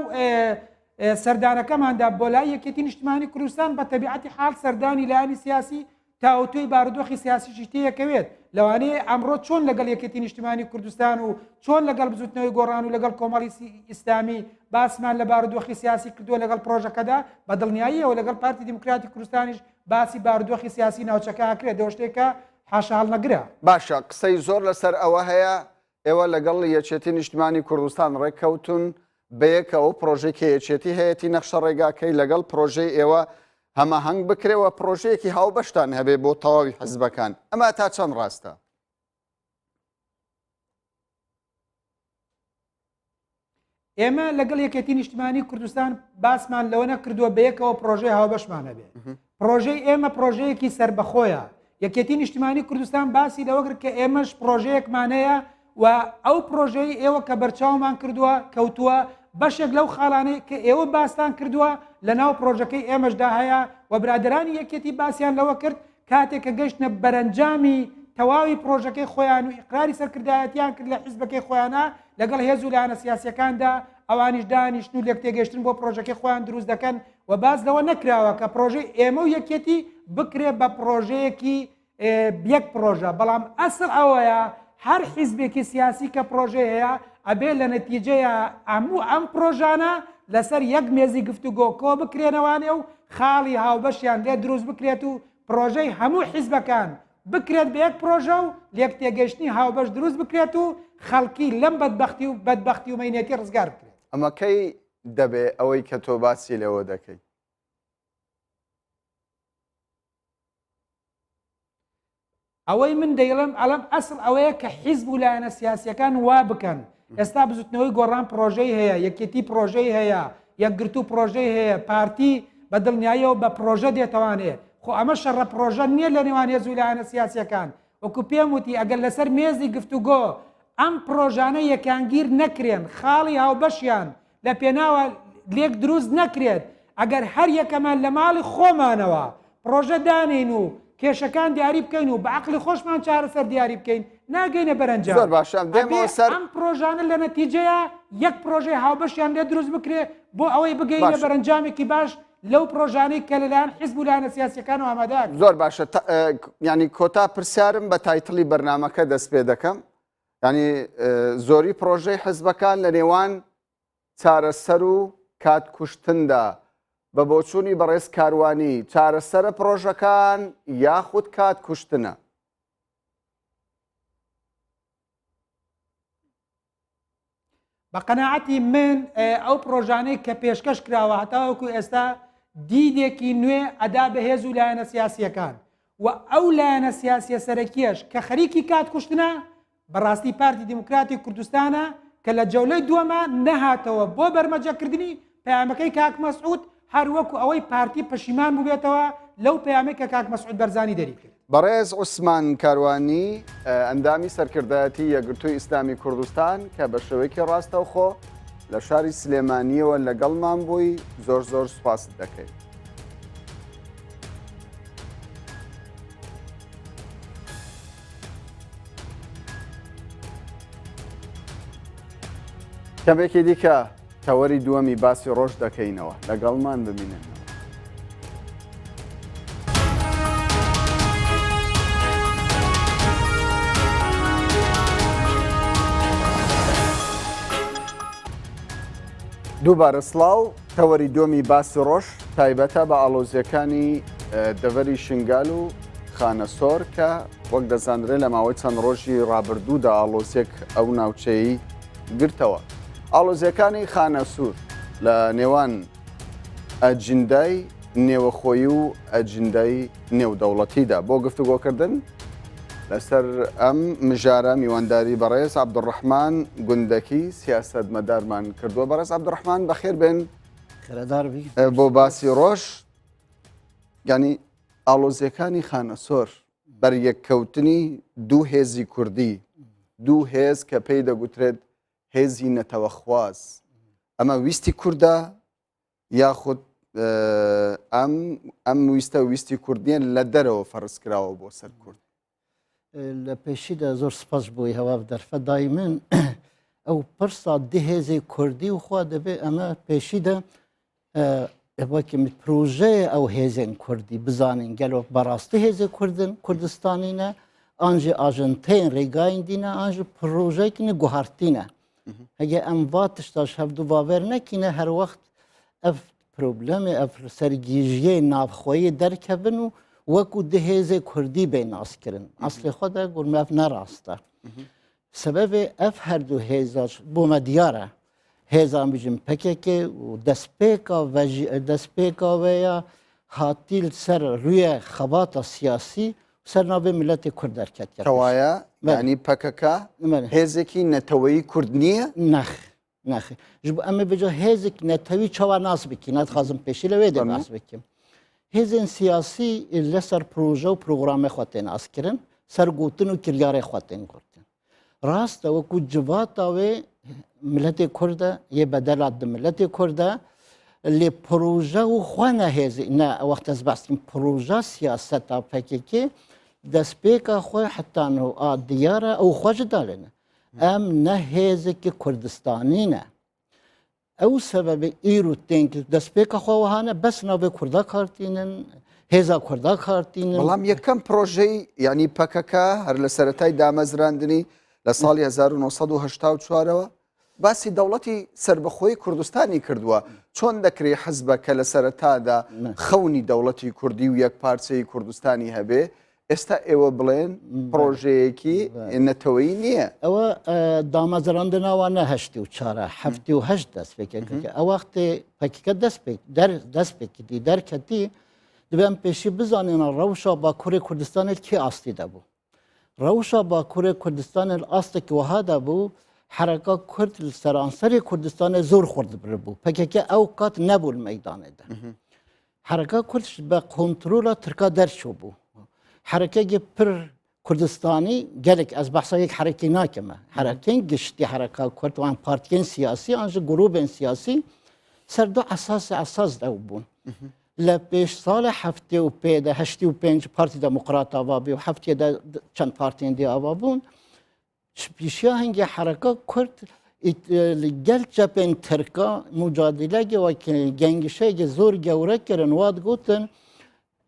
سەردانەکەماندا بۆ لای یەکێتی نیشتیمانی کوردستان بە تەبیعەتی حاڵ سەردانی لایانی سیاسی تاوتوی بارودۆخی سیاسیشی تەیەکەوێت لەوانەیە ئەمڕۆ چۆن لەگەڵ یەکێتی نیشتیمانی کوردستان و چۆن لەگەڵ بزوتنەوەی گۆڕان و لەگەڵ کۆمەڵی ئیسلامی باسمان لە بارودۆخی سیاسی کردووە لەگەڵ پرۆژەکەدا بە دڵنیاییەوە لەگەڵ پارتی دموکراتی کوردستانیش باسی بارودۆخی سیاسی ناوچەکە ئەکرێت دەوە شتێکە حاشا هەڵنەگرە. باشە قسەی زۆر لەسەر ئەوە هەیە ئێوە لەگەڵ یەکێتی نیشتیمانی کوردستان ڕێککەوتون بەیەکەوە پرۆژێکی یەکێتی هەیەی نەخشە ڕێگاکەی لەگەڵ پرۆژەی ئێوە هەماهەنگ بکرێەوە پرۆژەیەکی هاوبەشتان هەبێ بۆ تەواوی حزبەکان ئەمە تا چەند ڕاستە؟ ئێمە لەگەڵ یەکێتی نیشتیمانی کوردستان باسمان لەوە نەکردووە بەیەکەوە پرۆژەی هاوبەشمانە بێ پرۆژەی ئێمە پرۆژەیەکی سربەخۆیە یەکێتی نیشتیمانی کوردستان باسی لەوە کرد کە ئێمەش پرۆژەیەکمانەیە و ئەو پرۆژەی ئێوە کە بەرچاومان کردووە کەوتووە بەشێک لەو خاڵانەی کە ئێوە باستان کردووە لە ناو پرۆژەکەی ئێمەشدا هەیە و برادرانی یەکێتی باسییان لەوە کرد کاتێک کە گەشتنە بەرەنجامی تەواوی پرۆژەکەی خۆیان و ئیقراری سەرکردایەتیان کرد لە حیزبەکەی خۆیانە لەگەڵ هێز و لایەنە سیاسیەکاندا ئەوانیش دانیشتن و لێک تێگەشتن بۆ پرۆژەکەی خۆیان دروست دەکەن و باز لەوە نەکراوە کە پرۆژەی ئێمە و یەکێتی بکرێت بە پرۆژەیەکی یەک پرۆژە بەڵام ئەسڵ ئەوەیە هەر حیزبێکی سیاسی کە پرۆژێ هەیە ئەبێ لە نەتیجەیە هەموو ئەم پرۆژانە لەسەر یەک مێزی گفتوگۆ کۆ بکرێنەوانێ و خاڵی هاوبەشیان لێ دروست بکرێت و پرۆژەی هەموو حیزبەکان بکرێت بە یەک پرۆژە و لێک تێگەشتنی هاوبەش دروست بکرێت و خەڵکی لەم بەدبەختی و مەینێتی ڕزگار بکرێت. ئەمەکەی دەبێ ئەوەی کە تۆ باسی لەوە دەکەی ئەوەی من دەیڵم ئەڵم ئەسڵ ئەوەیە کە حیزب و لایەنە سیاسیەکان وا بکەن ئێستا بزوتنەوەی گۆڕان پرۆژەی هەیە یەکێتی پرۆژەی هەیە یەکگرتو پرۆژەی هەیە پارتی بە دڵنیاییەوە بە پرۆژە دێتەوانێ خۆ ئەمە شەڕە پرۆژە نییە لە نێوان هێز و لایەنە سیاسیەکان وەکو پێم وتی ئەگەر لەسەر مێزی گفتوگۆ ئەم پرۆژانە یەکانگیر نەکرێن خاڵی هاوبەشیان لە پێناوە لێک دروست نەکرێت ئەگەر هەر یەکەمان لە ماڵی خۆمانەوە پرۆژە دانین و کێشەکان دیاری بکەین و بە عەقڵی خۆشمان چارەسەر دیاری بکەین ناگەینە بەرەنجام. زۆر باشە دێمەوە سەر ئەم پرۆژانە لە نەتیجەیە یەک پرۆژەی هاوبەشیان لێ دروست بکرێ بۆ ئەوەی بگەینە بەرەنجامێکی باش لەو پرۆژانەی کە لەلایەن حیزب و لایەنە سیاسیەکان و ئامادەکرد. زۆر باشە ینی کۆتا پرسیارم بە تایتڵی بەرنامەکە دەست پێ دەکەم ینی زۆری پرۆژەی حیزبەکان لە نێوان چارەسەر و کات کوشتندا بە بۆچوونی بەڕێز کاروانی چارەسەرە پرۆژەکان یاخود کات کوشتنە. بە قەناعەتی من ئەو پرۆژانەی کە پێشکەش کراوە هەتاوەکو ئێستا دیدێکی نوێ ئەدا بەهێز و لایەنە سیاسیەکان و ئەو لایەنە سیاسیە سەرەکیەش کە خەریکی کات کوشتنە بەڕاستی پارتی دیموکراتی کوردستانە کە لە جەولەی دووەمە نەهاتەوە بۆ بەرمەجەکردنی پەیامەکەی کاک مەسعود هەروەکو ئەوەی پارتی پەشیمان بووبێتەوە لەو پەیامەی کە کاک مەسعود بەرزانی دەری کرد. بەڕێز عوسمان کاروانی ئەندامی سەرکردایەتی یەکگرتووی ئیسلامی کوردستان کە بە شێوەیەکی ڕاستەوخۆ لە شاری سلێمانیەوە لەگەڵمان بووی زۆر زۆر سوپاست دەکەین. کەمێکی دیکە تەوەری دووەمی باسی ڕۆژ دەکەینەوە لەگەڵمان ببینن. دووبارە سڵاو تەوەری دووەمی باسی ڕۆژ تایبەتە بە ئاڵۆزیەکانی دەڤەری شنگال و خانەسۆر کە وەک دەزانرێ لە ماوەی چەند ڕۆژی ڕابردوودا ئاڵۆزیەک ئەو ناوچەیی گرتەوە. ئاڵۆزیەکانی خانەسوور لە نێوان ئەجندای نێوەخۆیی و ئەجندای نێودەوڵەتیدا بۆ گفتوگۆکردن لەسەر ئەم مژارە میوانداری بەڕێز عەبدوڕەحمان گوندەکی سیاسەتمەدارمان کردووە. بەڕێز عەبدوڕەحمان بەخێر بێن بۆ باسی ڕۆژ. ینی ئاڵۆزیەکانی خانەسۆر بەریەککەوتنی دوو هێزی کوردی دوو هێز کە پێی دەگوترێت هێزی نەتەوەخواز ئەمە ویستی کووردە یاخود ئەم ویستە ویستی کوردیان لە دەرەوە فەرزکراوە بۆ سەر کورد. لە پێشیدا زۆر سپاس بووی هەوا دەرفەدای من ئەو پرسا دهێزی کوردی و خوا دەبێت ئەمە پێشیدا وەکی پروژەیە ئەو هێزێن کوردی بزانین گەلۆ بەڕاستی هێزی کوردستانینە ئانژی ئاژنتین ڕێگاین دینە ئانژ پرۆژەیەکنە گوهارتینە هەگە ئەم واتشتاش هەفتوو باوێر نەکینە هەر وەخت ئەف پرۆبلەمێ ئەف سەرگیژیەی ناوخۆیی دەرکەبن و وەکو دهێزێ کوردی بێ ناسکردن ئەسلی خۆدا گورمەف نەڕاستە سەبەبێ ئەف هەردوو هێزاش بۆمە دیارە هێزان بژم پەکێکێ و دەستپێکاوەیە هاتیل سەر ڕویە خەباتە سیاسی سەر ناوێ ملەتی کورد دەرکەت کەوایە ینی پەکەکە هێزێکی نەتەوەی کورد نییە؟ نەخی ji bo em ê bêje hêzik netewî çawa nas bikî nedixwazim pêşî li wê de nas bikim. Hêzên siyasî li ser proje û programê xwe tên naskirin sergotin û kiryarê xwe tên gurtin. Rast e wekû civata wê milletê Kurd e yê bedela di milletê Kurd e lê proje û xwe ne hêzî ne wext ez behs dikim proja siyaseta PKK destpêka xwe heta a diyar e ew xwe ji dalêne. Em ne hêzekî Kurdistanî ne. Ew sebebê îro tên kir destpêka xwe hane bes navê Kurda kartînin, hêza Kurda kartînin. بەڵام یەکەم پرۆژەی ینی پەکەکە هەر لە سەرەتای دامەزراندنی لە ساڵی 1984ەوە باسی دەوڵەتی سربەخۆی کوردستانی کردووە. چۆن دەکرێت حەزبە کە لە سەرەتادا خەونی دەوڵەتی کوردی و یەک پارچەی کوردستانی هەبێ ئێستا ئێوە بڵێن پرۆژەیەکی نەتەوەیی نییە؟ ئەوە دامەزراندنەوە نەهشتی و چارە هەفتی و هەشت دەست پێکەکە ئەو وەختێ پەکیکە دەستپێکی دەرکەتی دەبێن پێشی بزانێنە ڕەوشە باکووری کوردستانێت کی ئاستی دەبوو. ڕەوشە باکووری کوردستانێت ئاستێکی وەها دەبوو حرەکە کورد سەرانسەری کوردستانê زۆر خورد بوو پەکەکە ئەو کات نەبوو مەیدانێدا. حرەکە کورد بە کۆنترۆلا ترکا دەرچوو بوو. حرەکەی پر کردستانی گلک از بحثا یک حرکتی ناکمه حرکتی گشتی حرکت کرد و پارتیین سیاسی آنج گروه سیاسی سر دو اساس دو بون لپیش سال هفته و پیده 85 پارتی دموکرات آوابی و هفته ده چند پارتیین دی آوابون پیشیا هنگی حرکت کرد گل جبن ترکا مجادله و گنگشه زور گوره کرن واد گوتن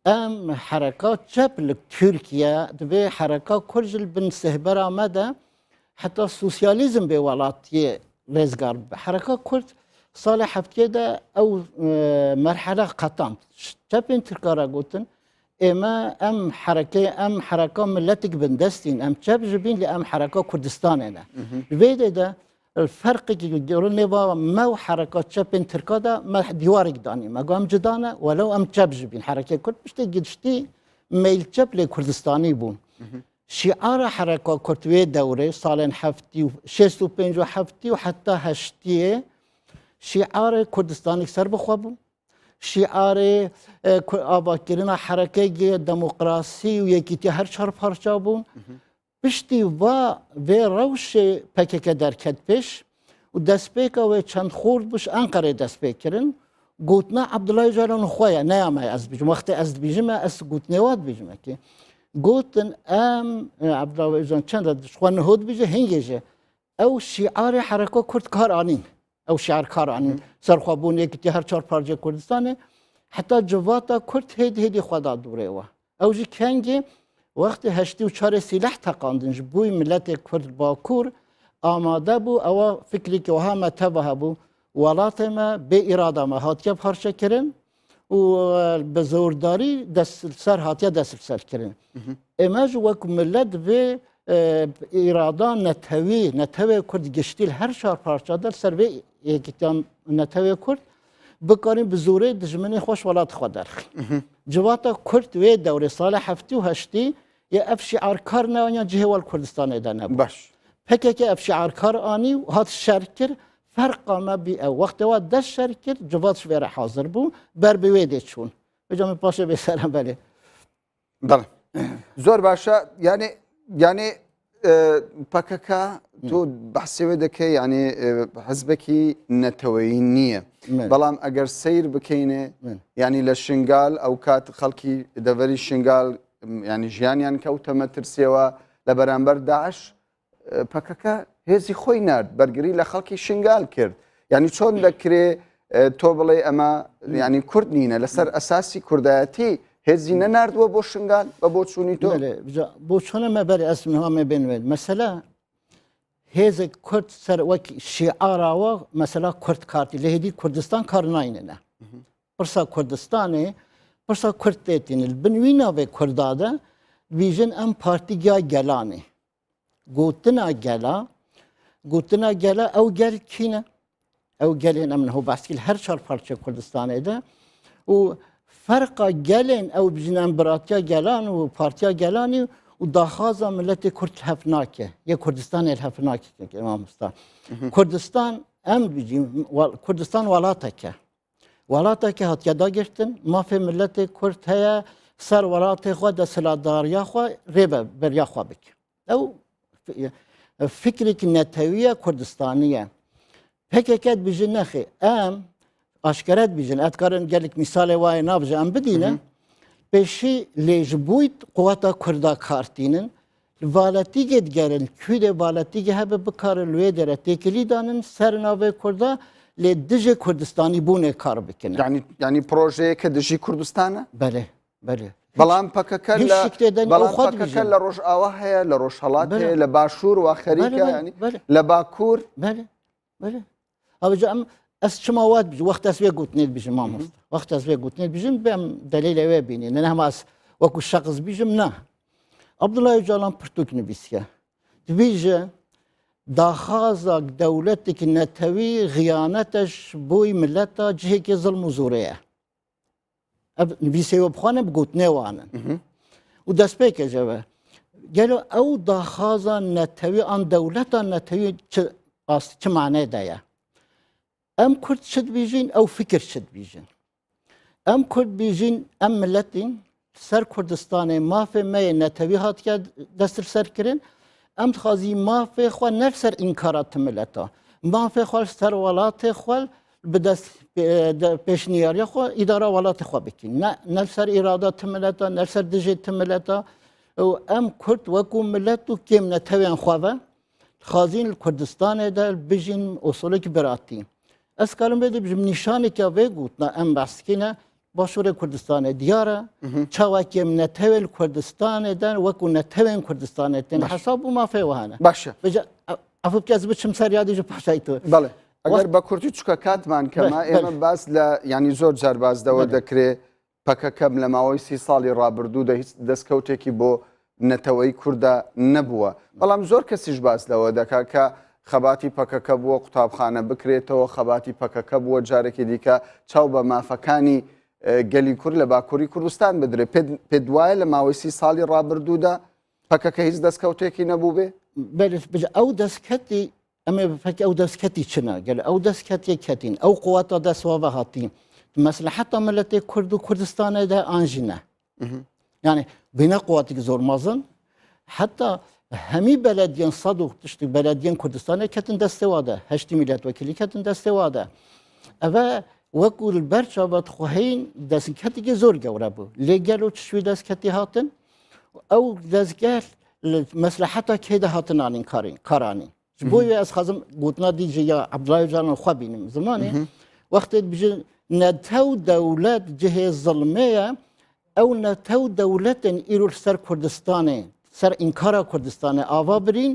ام حرکات جبل ترکیه دبی حرکات کرجل بن سهبر آمده حتی سوسیالیزم به ولاتی رزگار حرکات کرد سال هفته ده او مرحله قطعا جبن ترکا را گوتن اما ام حرکات ملتک بندستین ام جب جبین لی ام حرکات کردستانه نه ویده ده الفرق که جرونه با ما حرکات جبن ترکا ده ما دیوارک دانی ما قام جدانه ولو ام جب جبین حرکت کرد بشته گدشتی میل جب لی کردستانی بون شعار حرکات کردوی دوره سالن هفتی و 65 و هفتی و حتی هشتیه شعار کردستانی سر بخوابون شعار آبادکردن حرکت دموکراسی و یکیتی هر چهار پارچه بون پشتی و روش پکک درکت پیش و دست پیکا و چند خورد بش انقره دست پیکرن گوتنا عبدالله جلال خواه نیامه از بیجم وقتی از بیجم از گوتنواد بیجم که گوتن عبدالله جلال چند شوان نهود بیجه هنگیجه او شعار حرکت کرد کار آنین او شعار کار آنین سرخوابون یکیتی هر چهار پارچه کردستانه حتی جواتا کرد هیدی خدا دوره و او جی کنگی وقتی 84 سلاح تقاندنج بوی ملت کرد باکور آماده بو او فکری که وها متبه بو ولات ما به اراده ما هاتیه پارچه کرن و به زورداری دست سر هاتیه دست سر کرن اماج وک ملت به اراده نتوی کرد گشتیل هر شهر پارچه در سر به یکیتان نتوی کرد بکاریم به زوره دجمنی خوش ولات خود درخی جواتا کرد و دوره سال هفتی و هشتی یا اف شعار کار نه جهه وال کردستان ادانه بود باش پکه که اف شعار کار آنی و هات شرکر فرق ما بی او وقت واد دست شرکر جواتش ویره حاضر بو بر بویده چون بجام پاشه بسرم بله بله زور باشا yani پککا تو بحثی وده که یعنی حزبکی نتویی نیه بلام اگر سیر بکینه یعنی لشنگال او کات خلکی دوری شنگال یعنی جیانیان کوتا مترسیه و لبرانبر داعش پککا هزی خوی نرد برگری لخلکی شنگال کرد یعنی چون دکری تو بلی اما یعنی کرد نینه لسر اساسی کردایتی هزی نرد و با شنگال و با چونی تو بو چونه ما بری اسم هم بینوید مثلا هز کرد سر وک شعار و مثلا کرد کارتی لهدی کردستان کار ناینه نه پرسا کردستانه پرسا کردتین البنوینا و کرداده ویژن ام پارتیگا گلانه گوتنا گلا او گل کینه او گلین امن هو باسکیل هر چهار پارچه کردستانه ده و فرق گلین او بجن امبراتیا گلان و پارتیا گلانی و داخازا ملت کرد هفناکه یا کردستان الهفناکه که امام استان کردستان ام بجیم کردستان ولاته هاتیا دا گرتن ما فی ملت کرد هیا سر ولاته خود سلاداریا خو ریبه بریا خو بک او فکری که نتویه کردستانیه پککت بجن نخی ام آشکارت بیجن اتکارن گلک مثال وای نابجه ام بدینه پیشی لیجبویت قوتا کردا کارتینن والاتی گد گرن کود والاتی گه به بکار لوی داره تکلی دانن سر ناوه کردا لی دجه کردستانی بونه کار بکنه یعنی پروژه که دجی کردستانه بله بلام پککل لروش آواه لروش حالات لباشور و خریکه یعنی لباکور بله اوجا ام از شما واد بیش وقت از وی گوتنید بیشم مامست وقت از وی گوتنید بیشم بهم دلیل وی بینی نه هم از وکو شخص بیشم نه عبدالله جلال پرتوک نبیسیه بیشه داخازا دولتی که نتوی غیانتش بوی ملتا جهه که ظلم و زوره نبیسیه و بخوانه بگوتنه وانن و دست پیکه جوه گلو او داخازا نتوی آن دولتا نتوی چه معنی دایه ام کرد شد بیجین او فکر شد بیجین ام کرد بیجین ام ملتین سر کردستان مافه می نتوی هات که دستر سر کرن ام خازی مافه خو نر سر انکارات ملتا مافه خو سر ولات خو بدست پیشنیاری خو اداره ولات خو بکن نه سر ارادات ملتا نه سر دجیت ملتا و ام کرد وکو ملتو کم نتویان خواه خازین کردستان در بجین اصولک براتی از کلم بده بجم نشانی که وگوت نه ام بس کنه باشور کردستان دیاره چاوا کم نتویل کردستان در وکو نتوین کردستان تن حساب ما فیوهانه باشه بجا افو که از بچم سریادی جو پاشای تو بله اگر با کورتی چکا کاتمان کما اما باز لا یعنی زور جار باز دو دکره پککم لماوی 30 سالی رابردو دەستکەوتێکی بۆ نەتەوەی کووردا نەبووە بەڵام زۆر کەسیش باس لەوە دەکا کە خەباتی پەکەکە بووە قوتابخانە بکرێتەوە خەباتی پەکەکە بووە جارێکی دیکە چاو بە مافەکانی گەلی کورد لە باکووری کوردستان بدرێت پێت وایە لە ماوەی 30 ساڵی ڕابردوودا پەکەکە هیچ دەستکەوتێکی نەبوو بێ ئەو دەستکەتی ئەمێ بفەکە ئەو دەستکەتی چنە گەل ئەو دەستکەتێک کەتین ئەو قووەتە دەستوە هاتین مەسلحەتە ملەتێک کورد و کوردستانەدا ئانژینە يعني بين قواتك زور مازن حتى همي بلدين صدق تشتي بلدين كردستان كتن دستواده هشتي ملت وكيلي كتن دستواده أبا وكل البرشابات خوهين دست كتي زور جوربو لجلو تشوي دست كتي هاتن أو دستجال مصلحتها كده هاتن عن كاراني بوي أس خازم قلنا دي جيا عبد الله جان خوابين زمانه وقت بيجي نتو دولات جهة ظلمية او نتو دولتن ایرو سر کردستان سر انکار کردستان آوا برین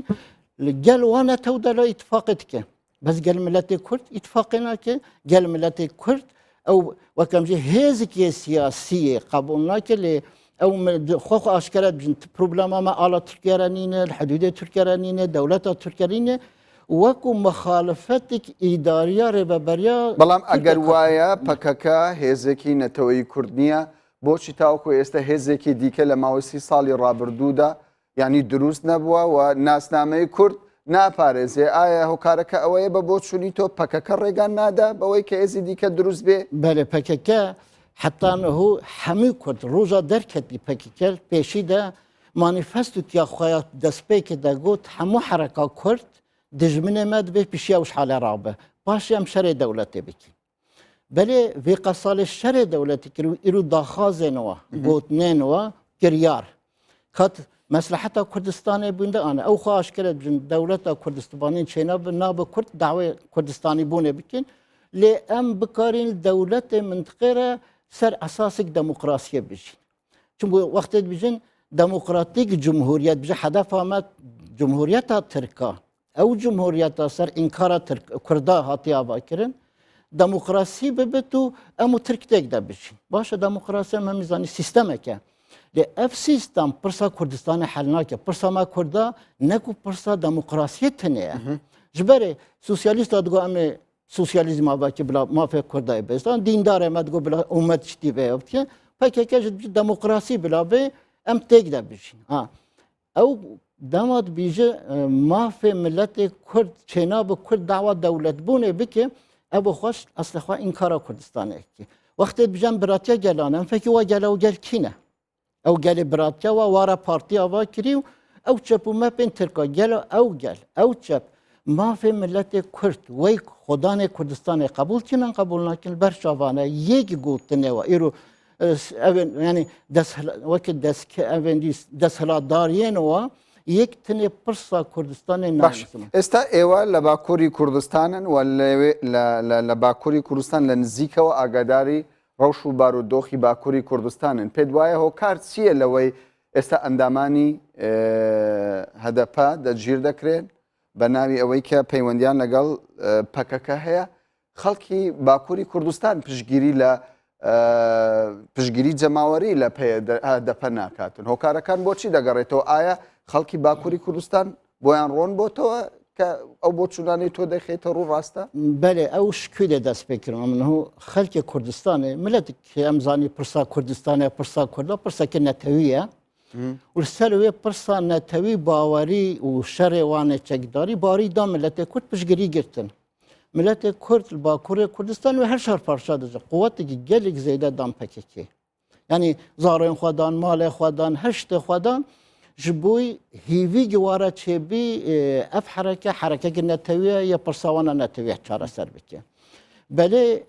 گل وانا تو دلا اتفاقت که بس گل ملت کرد اتفاقنا که گل ملت کرد او وکم جه هزکی سیاسی قبولنا که لی او خو اشکرات بجن پروبلم ما آلا ترکیه رانینه الحدود ترکیه رانینه دولت ترکیه رانینه وەکو مخالفتێک ئیداریە ڕێبەبەریا بەڵام ئەگەر وایە پەکەکە هێزێکی نەتەوەی کورد نییە بۆچی تاوکو ئێستا هێزێکی دیکە لە ماوەی 30 ساڵی ڕابردوودا یعنی دروست نەبووە و ناسنامەی کورد ناپارێزێ ئایا هۆکارەکە ئەوەیە بە بۆ چوونی تۆ پەکەکە ڕێگان نادا بەوەی کە هێزی دیکە دروست بێ بەێ پەکەکە حتانەهوو هەموو کورد ڕۆژە دەرکەتی پەکەکە پێشیدا مانیفەستوتیا خۆیان دەستپێکە دەگوت هەموو حرەکە کورد دژمنێ مە دەبێ پیشیا وش حالە ڕابە پاشی ئەم شەرێ دەوڵەتێ بکی بەێ vêqa salê şerê dewletî kir û îro daxwazên we gotnên we kiryar kat mesleheta Kurdistanê bûnde ane ew xwe aşkere bijin dewleta Kurdistanê çêna bi nabe Kurd dawê Kurdistanî bûnê bikin lê em bikarîn dewletê mintiqê re ser esasek demokrasiyê bijîn çunku wextê bijin demokratîk cumhuriyet bije hedefa me cumhuriyeta Tirka ew cumhuriyeta ser inkara Kurda hatiye avakirin دموکراسی ببت و امو ترک تک دبشین باشه دموکراسی هم میزانی سیستمه که لی اف سیستم پرسا کردستان حل ناکه پرسا ما کرده نکو پرسا دموکراسی تنیه جبره سوسیالیست دگو امی سوسیالیزم آبا که بلا مافیا کرده بیستان دینداره ما دگو بلا امت چتی بیابد که پاکه که دموکراسی بلا بی ام تک دبشین او داماد بیجه مافیا ملت کرد چناب کرد دعوه دولت بونه بکه ابو خوش اصل خو انکار کردستانه کی وقت بجن براتیا گلانم فکی و گلا و گل کینه او گل براتیا و واره پارتی اوا کریو او چپو ما پن ترکا گلا او گل او چپ ما فی ملت کرد وی خدان کردستان قبول کنن قبول نکن برشاوانه یک گوتنه و ایرو یعنی وقت دسهلا دارین و یک تنه پرسا کردستان نامسمه استا ایوا لباکوری کردستانن و لباکوری کردستان لنزیکه و آگاداری روش و بارودوخی باکوری کردستانن پدوایه هوکار چیه لوی استا اندامانی هدفا دجیر دکرین بناوی اوی که پیوندیان لگل پککه هیا خلکی باکوری کردستان پشگیری جماوری لپی هدفا ناکاتن هوکارکان بۆچی دەگەڕێتەوە ئایا خەڵکی باکووری کوردستان بۆیان ڕۆن بۆتەوە کە ئەو بۆ چونانی تۆ دەخێتە ڕوو ڕاستە بەێ ئەو شکوێ دەست پێکردم منه خەلکی کوردستانê milletێک ئەم زانی پرسا کوردستانê پرسا کووردا پرسەکە نەتەویە و سەر وێ پرسا نەتەوی باوەری و شەرێ وانێ چەکداری باریدا milletê کورد پشگیری گرتن milletê کورد باکوورê کوردستان و هەر شار پارچە دەجە قووەتێکی gelek zêde dan pekekê یعنی زارین خودان مال خودان هشت خودان جبوی هیوی جواره چه بی اف حرکه نتویه یا پرسوانه نتویه چاره سر بکه بله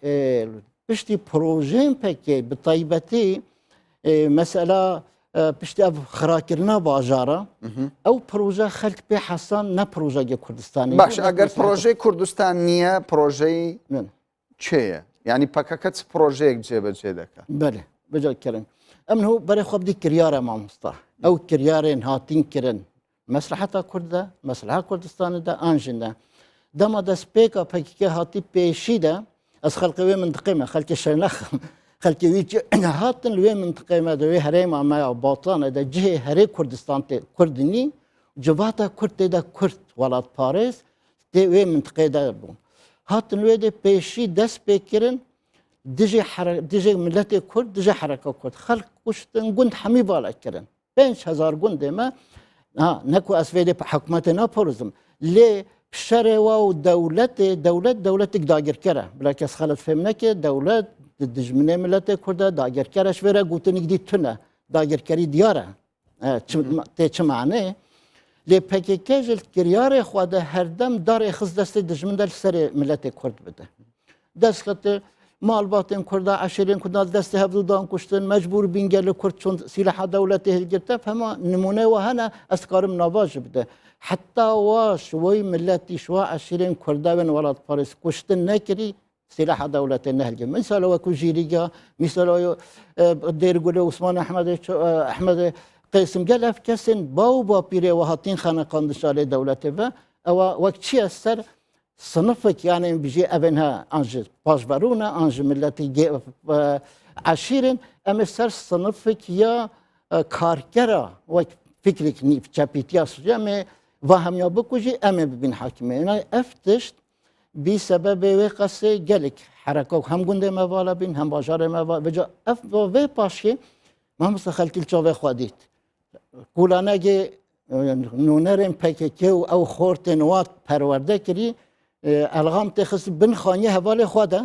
پشتی پروژه پکه به طیبتی مثلا پشتی اف خراکرنا باجاره او پروژه خلق به حسان نه پروژه کردستانی باش اگر پروژه کردستان نیه پروژه چیه؟ یعنی پککت پروژه یک جبه دکه بله بجا کرن امن هو برای خواب دی کریاره ما مستا او کریاره هاتین کرن مصلحتا کرده مصلحه کردستان ده آنجنده دما دست پیکا پکیکه هاتی پیشی ده از خلق وی منطقه ما خلق شرنخ خلق وی هاتن لوی منطقه ما دوی هریم ما باطان ده جه هری کردستان ته کردنی جواتا کرد ده کرد ولاد پاریس ده وی منطقه ده بون هاتن لوی ده پیشی دست پیکرن دیجی ملت کرد دیجی حرکت کرد خلق کشتن گند همی بالا کردن 5000 گند ما نکو اسوید حکومت نپرزم لی شر و دولت داگر کرده بلکه از خالد فهم نکه دولت دجمنه ملت کرد داگر کرده شوره گوتنی دی تونه داگر کری دیاره چه معنی لی پکیکه جل کریار خود هر دم دار خز دست دجمن دل سر ملت کرد بده دست خط مال باطن کرده عشرین کرده دست هفدودان کشتن مجبور بینگل کرد چون سلاح دولت هلگرته فهمه نمونه و هنه از کارم نواج بده حتی واش وی ملتی شوا عشرین کرده و ولاد پاریس کشتن نکری سلاح دولت نهلگه مثال وکو جیریگا مثال دیرگوله عثمان احمد قیسم گل اف کسین با پیره و هاتین خانه قاندشال دولت و وقت چی اثر صنفك يعني بيجي ابنها انج باجبرونا انج ملتي عشيرين ام سر صنفك يا كاركرا وفكرك نيف شابيتياس جامي وهم يا بكوجي ام بين حاكمين انا افتشت بسبب وقصه جلك حركه هم گند ما بالا بين هم بازار ما بجا اف و باشي ما مستخل كل چاوه خوديت قولانه نونرن پککه او خورتن وات پرورده کری الغام تخص بن خانه حواله خواده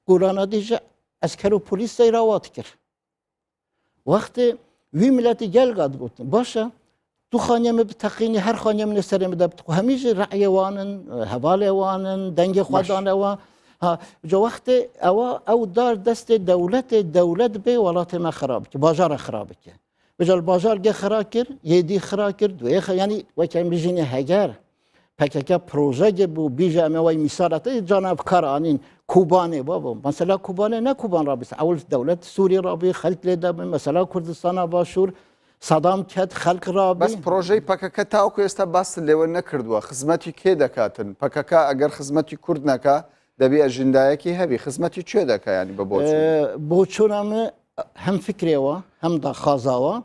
قولانا دیجا اسکر و پولیس راوات کرد وقت وی ملتی گل قد گفتن باشه تو خانه می بتقینی هر خانه من سر می دبت همیشه رعی وانن حواله وانن دنگ خودان و جو وقت او دار دست دولت به ولات ما خراب که بازار خراب که بجال بازار گه خراب کرد یدی خراب کرد یعنی وکیم بجینی هگر پککه پروژه بو بیجا موای مثالات جانب کارانین کوبانه بابا مثلا کوبانه نه کوبان را بس اول دولت سوریه را بی خلق لیده مثلا کردستان باشور صدام کد خلق را بی بس پروژه پککه تا کو است بس لیو نکردوا خدمتی کی دکاتن پککه اگر خدمتی کرد نکا دبی اجندای کی هبی خدمتی چه دکا یعنی به بوچونم هم فکری و هم دا خازاوا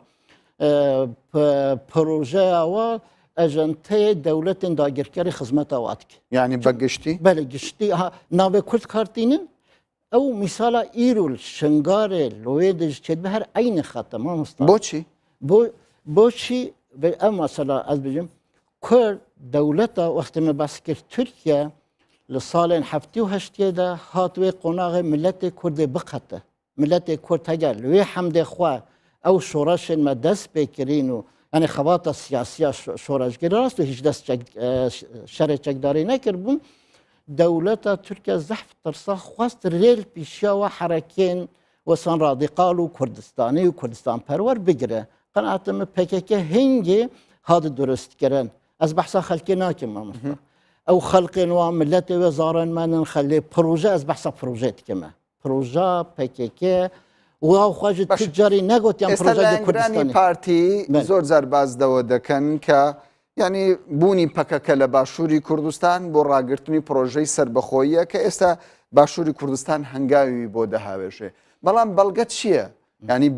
پروژه و اجنته دولت داگرکاری خدمت آوات کی یعنی بگشتی بله گشتی ناو کرد کارتینن او مثلا ایرول شنگار لویدش چه به هر عین خاتم ما مستند بوچی بوچی به اما مثلا از بجم کرد دولت وقت ما بس کرد ترکیه لسال 78 ده هاتوی قناغ ملت کرد بقته ملت کرد هجر لوی حمد خوا او شورش ما دست بکرینو یعنی خوات سیاسی شورشگری راست و هیچ دست شر چکداری نکردن دولت ترکیه زحف ترسا خواست ریل پیشیا و حرکین و سان رادیقال و کردستان پرور بگیره قناعتم پککه هنگی هاد درست کردن از بحثا خلقی ناکم مامستا او خلقی نوع ملت و زارن من خلی پروژه از بحثا پروژه کمه پروژه پککه و خواهد تجاری نگوت یم پروژه کردستانی پارتی زور زرباز دو دکن که یعنی بونی پککه لباشوری کردستان بو راگرتنی پروژه سربخویه که استا باشوری کردستان هنگاوی بو دهاوشه بلان بلگت چیه؟ یعنی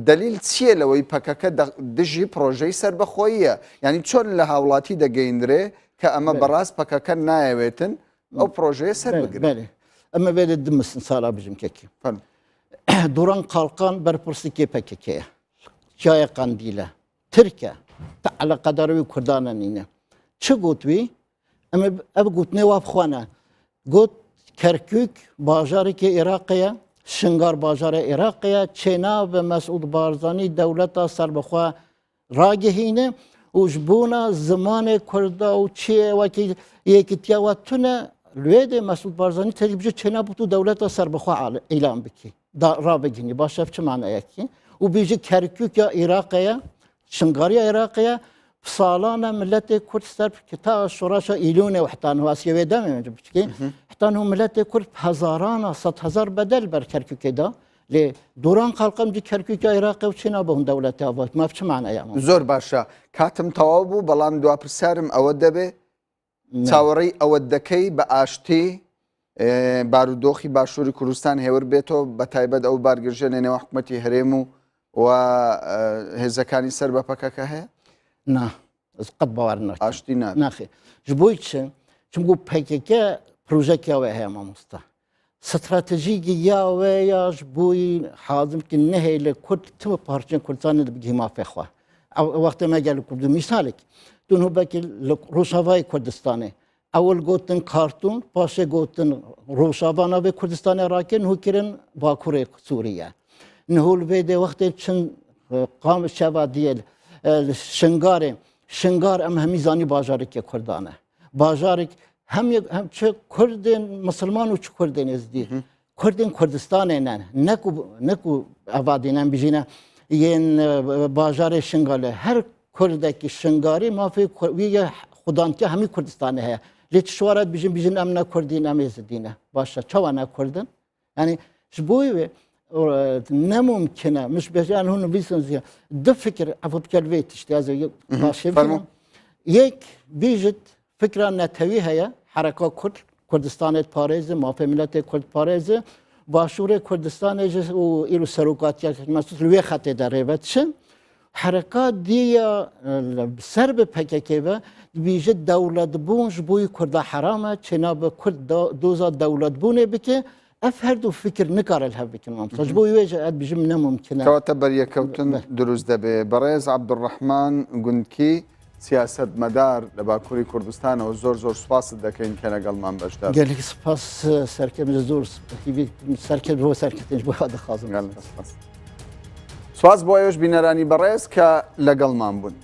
دلیل چیه لوی پککه دجی پروژه سربخویه یعنی چون لهاولاتی دگیندره که اما براز پککه نایویتن او پروژه سر بگیره بله اما بله دمسن سالا بجم ککی دوران قالقان برپرسی که پککه جای قندیله ترکیه تعالی قدروی کردان نینه چه گوتوی؟ اما گوت نواب خوانه گوت کرکوک بازاری که عراقیه شنگار باجار عراقیه چنا و مسعود بارزانی دولت سربخوا راگهینه و جبونا زمان کردا و چیه و که یکی تیاوتونه لوید مسعود بارزانی تجربه چنا بتو دولت سربخوا اعلام بکی را بگینی باشه چه معنی کی و بیجی کرکوک یا عراقیه شنگاری عراقیه سالانه ملت کرد سر کتا شورش ایلونه و حتان هو اسیوی دامه منجب چکی حتان هو ملت کرد هزاران 100,000 بدل بر کرکوک دا لی دوران خلقم دی کرکوک عراقی و چنا به دولت آباد ما چه معنی یا زۆر باشە کاتم تەواو بوو بەڵام دواپرسارم ئەوە دەبێ چاوەڕێی ئەوە دەکەی بە ئاشتی بارودۆخی باشووری کوردستان هێور بێتەوە بە تایبەت ئەو بارگرژە نێنەوە حکوومەتی هەرێم و هێزەکانی سەر بەپەکەکە هەیە؟ نه از قد باور نکرد ئاشتی نابێت. نخی جبوی چه چون پکیکه پروژه که اوه هم مستا استراتژی یا و یا جبوی حازم که نه لکرد تم پارچن کردستان بگی ما فخوا وقت ما گل کرد مثالک دونه بکی روشاوای کردستانه اول گوتن کارتون پاشه گوتن روشاوانا به کردستان عراقی نه کرن باکور سوریه نهول بده وقت چند قام شوا دیل شنگار ام همیزانی باجاری که کردانه باجاری هم چه کردن مسلمان و چه کردن ازدی کردن کردستان نکو آبادینم بیجینه این باجار شنگاله هر کرده که شنگاری ما فی وی خدان که همی کردستانه هست لیت شوارد بیجین ام نکردین ام ازدینه باشه چوا نکردن یعنی شبوی نممکنه مش بجان هون بیسن زیاد دو فکر افوت کلویت اشتیاز باشه یک بیجت فکر نتوی هیا حرکت کردستان پاریز مافی ملت کرد پاریز باشور کردستان و ایرو سروقاتی مسئول روی خط داره بچن حرکات دیا سر به پککی و بیجه دولت بونش بوی کرد حرامه چنا به کرد دوزا دولت بونه بکه افرد و فکر نکاره الهب بکن ممساج بوی ویجه اد بیجه نممکنه کەواتە بەریەکەوتن دروست دەبێ بەڕێز عەبدوڕەحمان گوندکی سیاست مدار لە باکووری کوردستانەوە زۆر سوپاست دەکەین کە لەگەڵمان بەشدار گەلێک سپاس سەرکەم زۆر سەرکرد بۆ سەرکردنج بۆ دەخوازم سپاس بۆ ئێوەش بینەرانی بەڕێز کە لەگەڵمان بوون.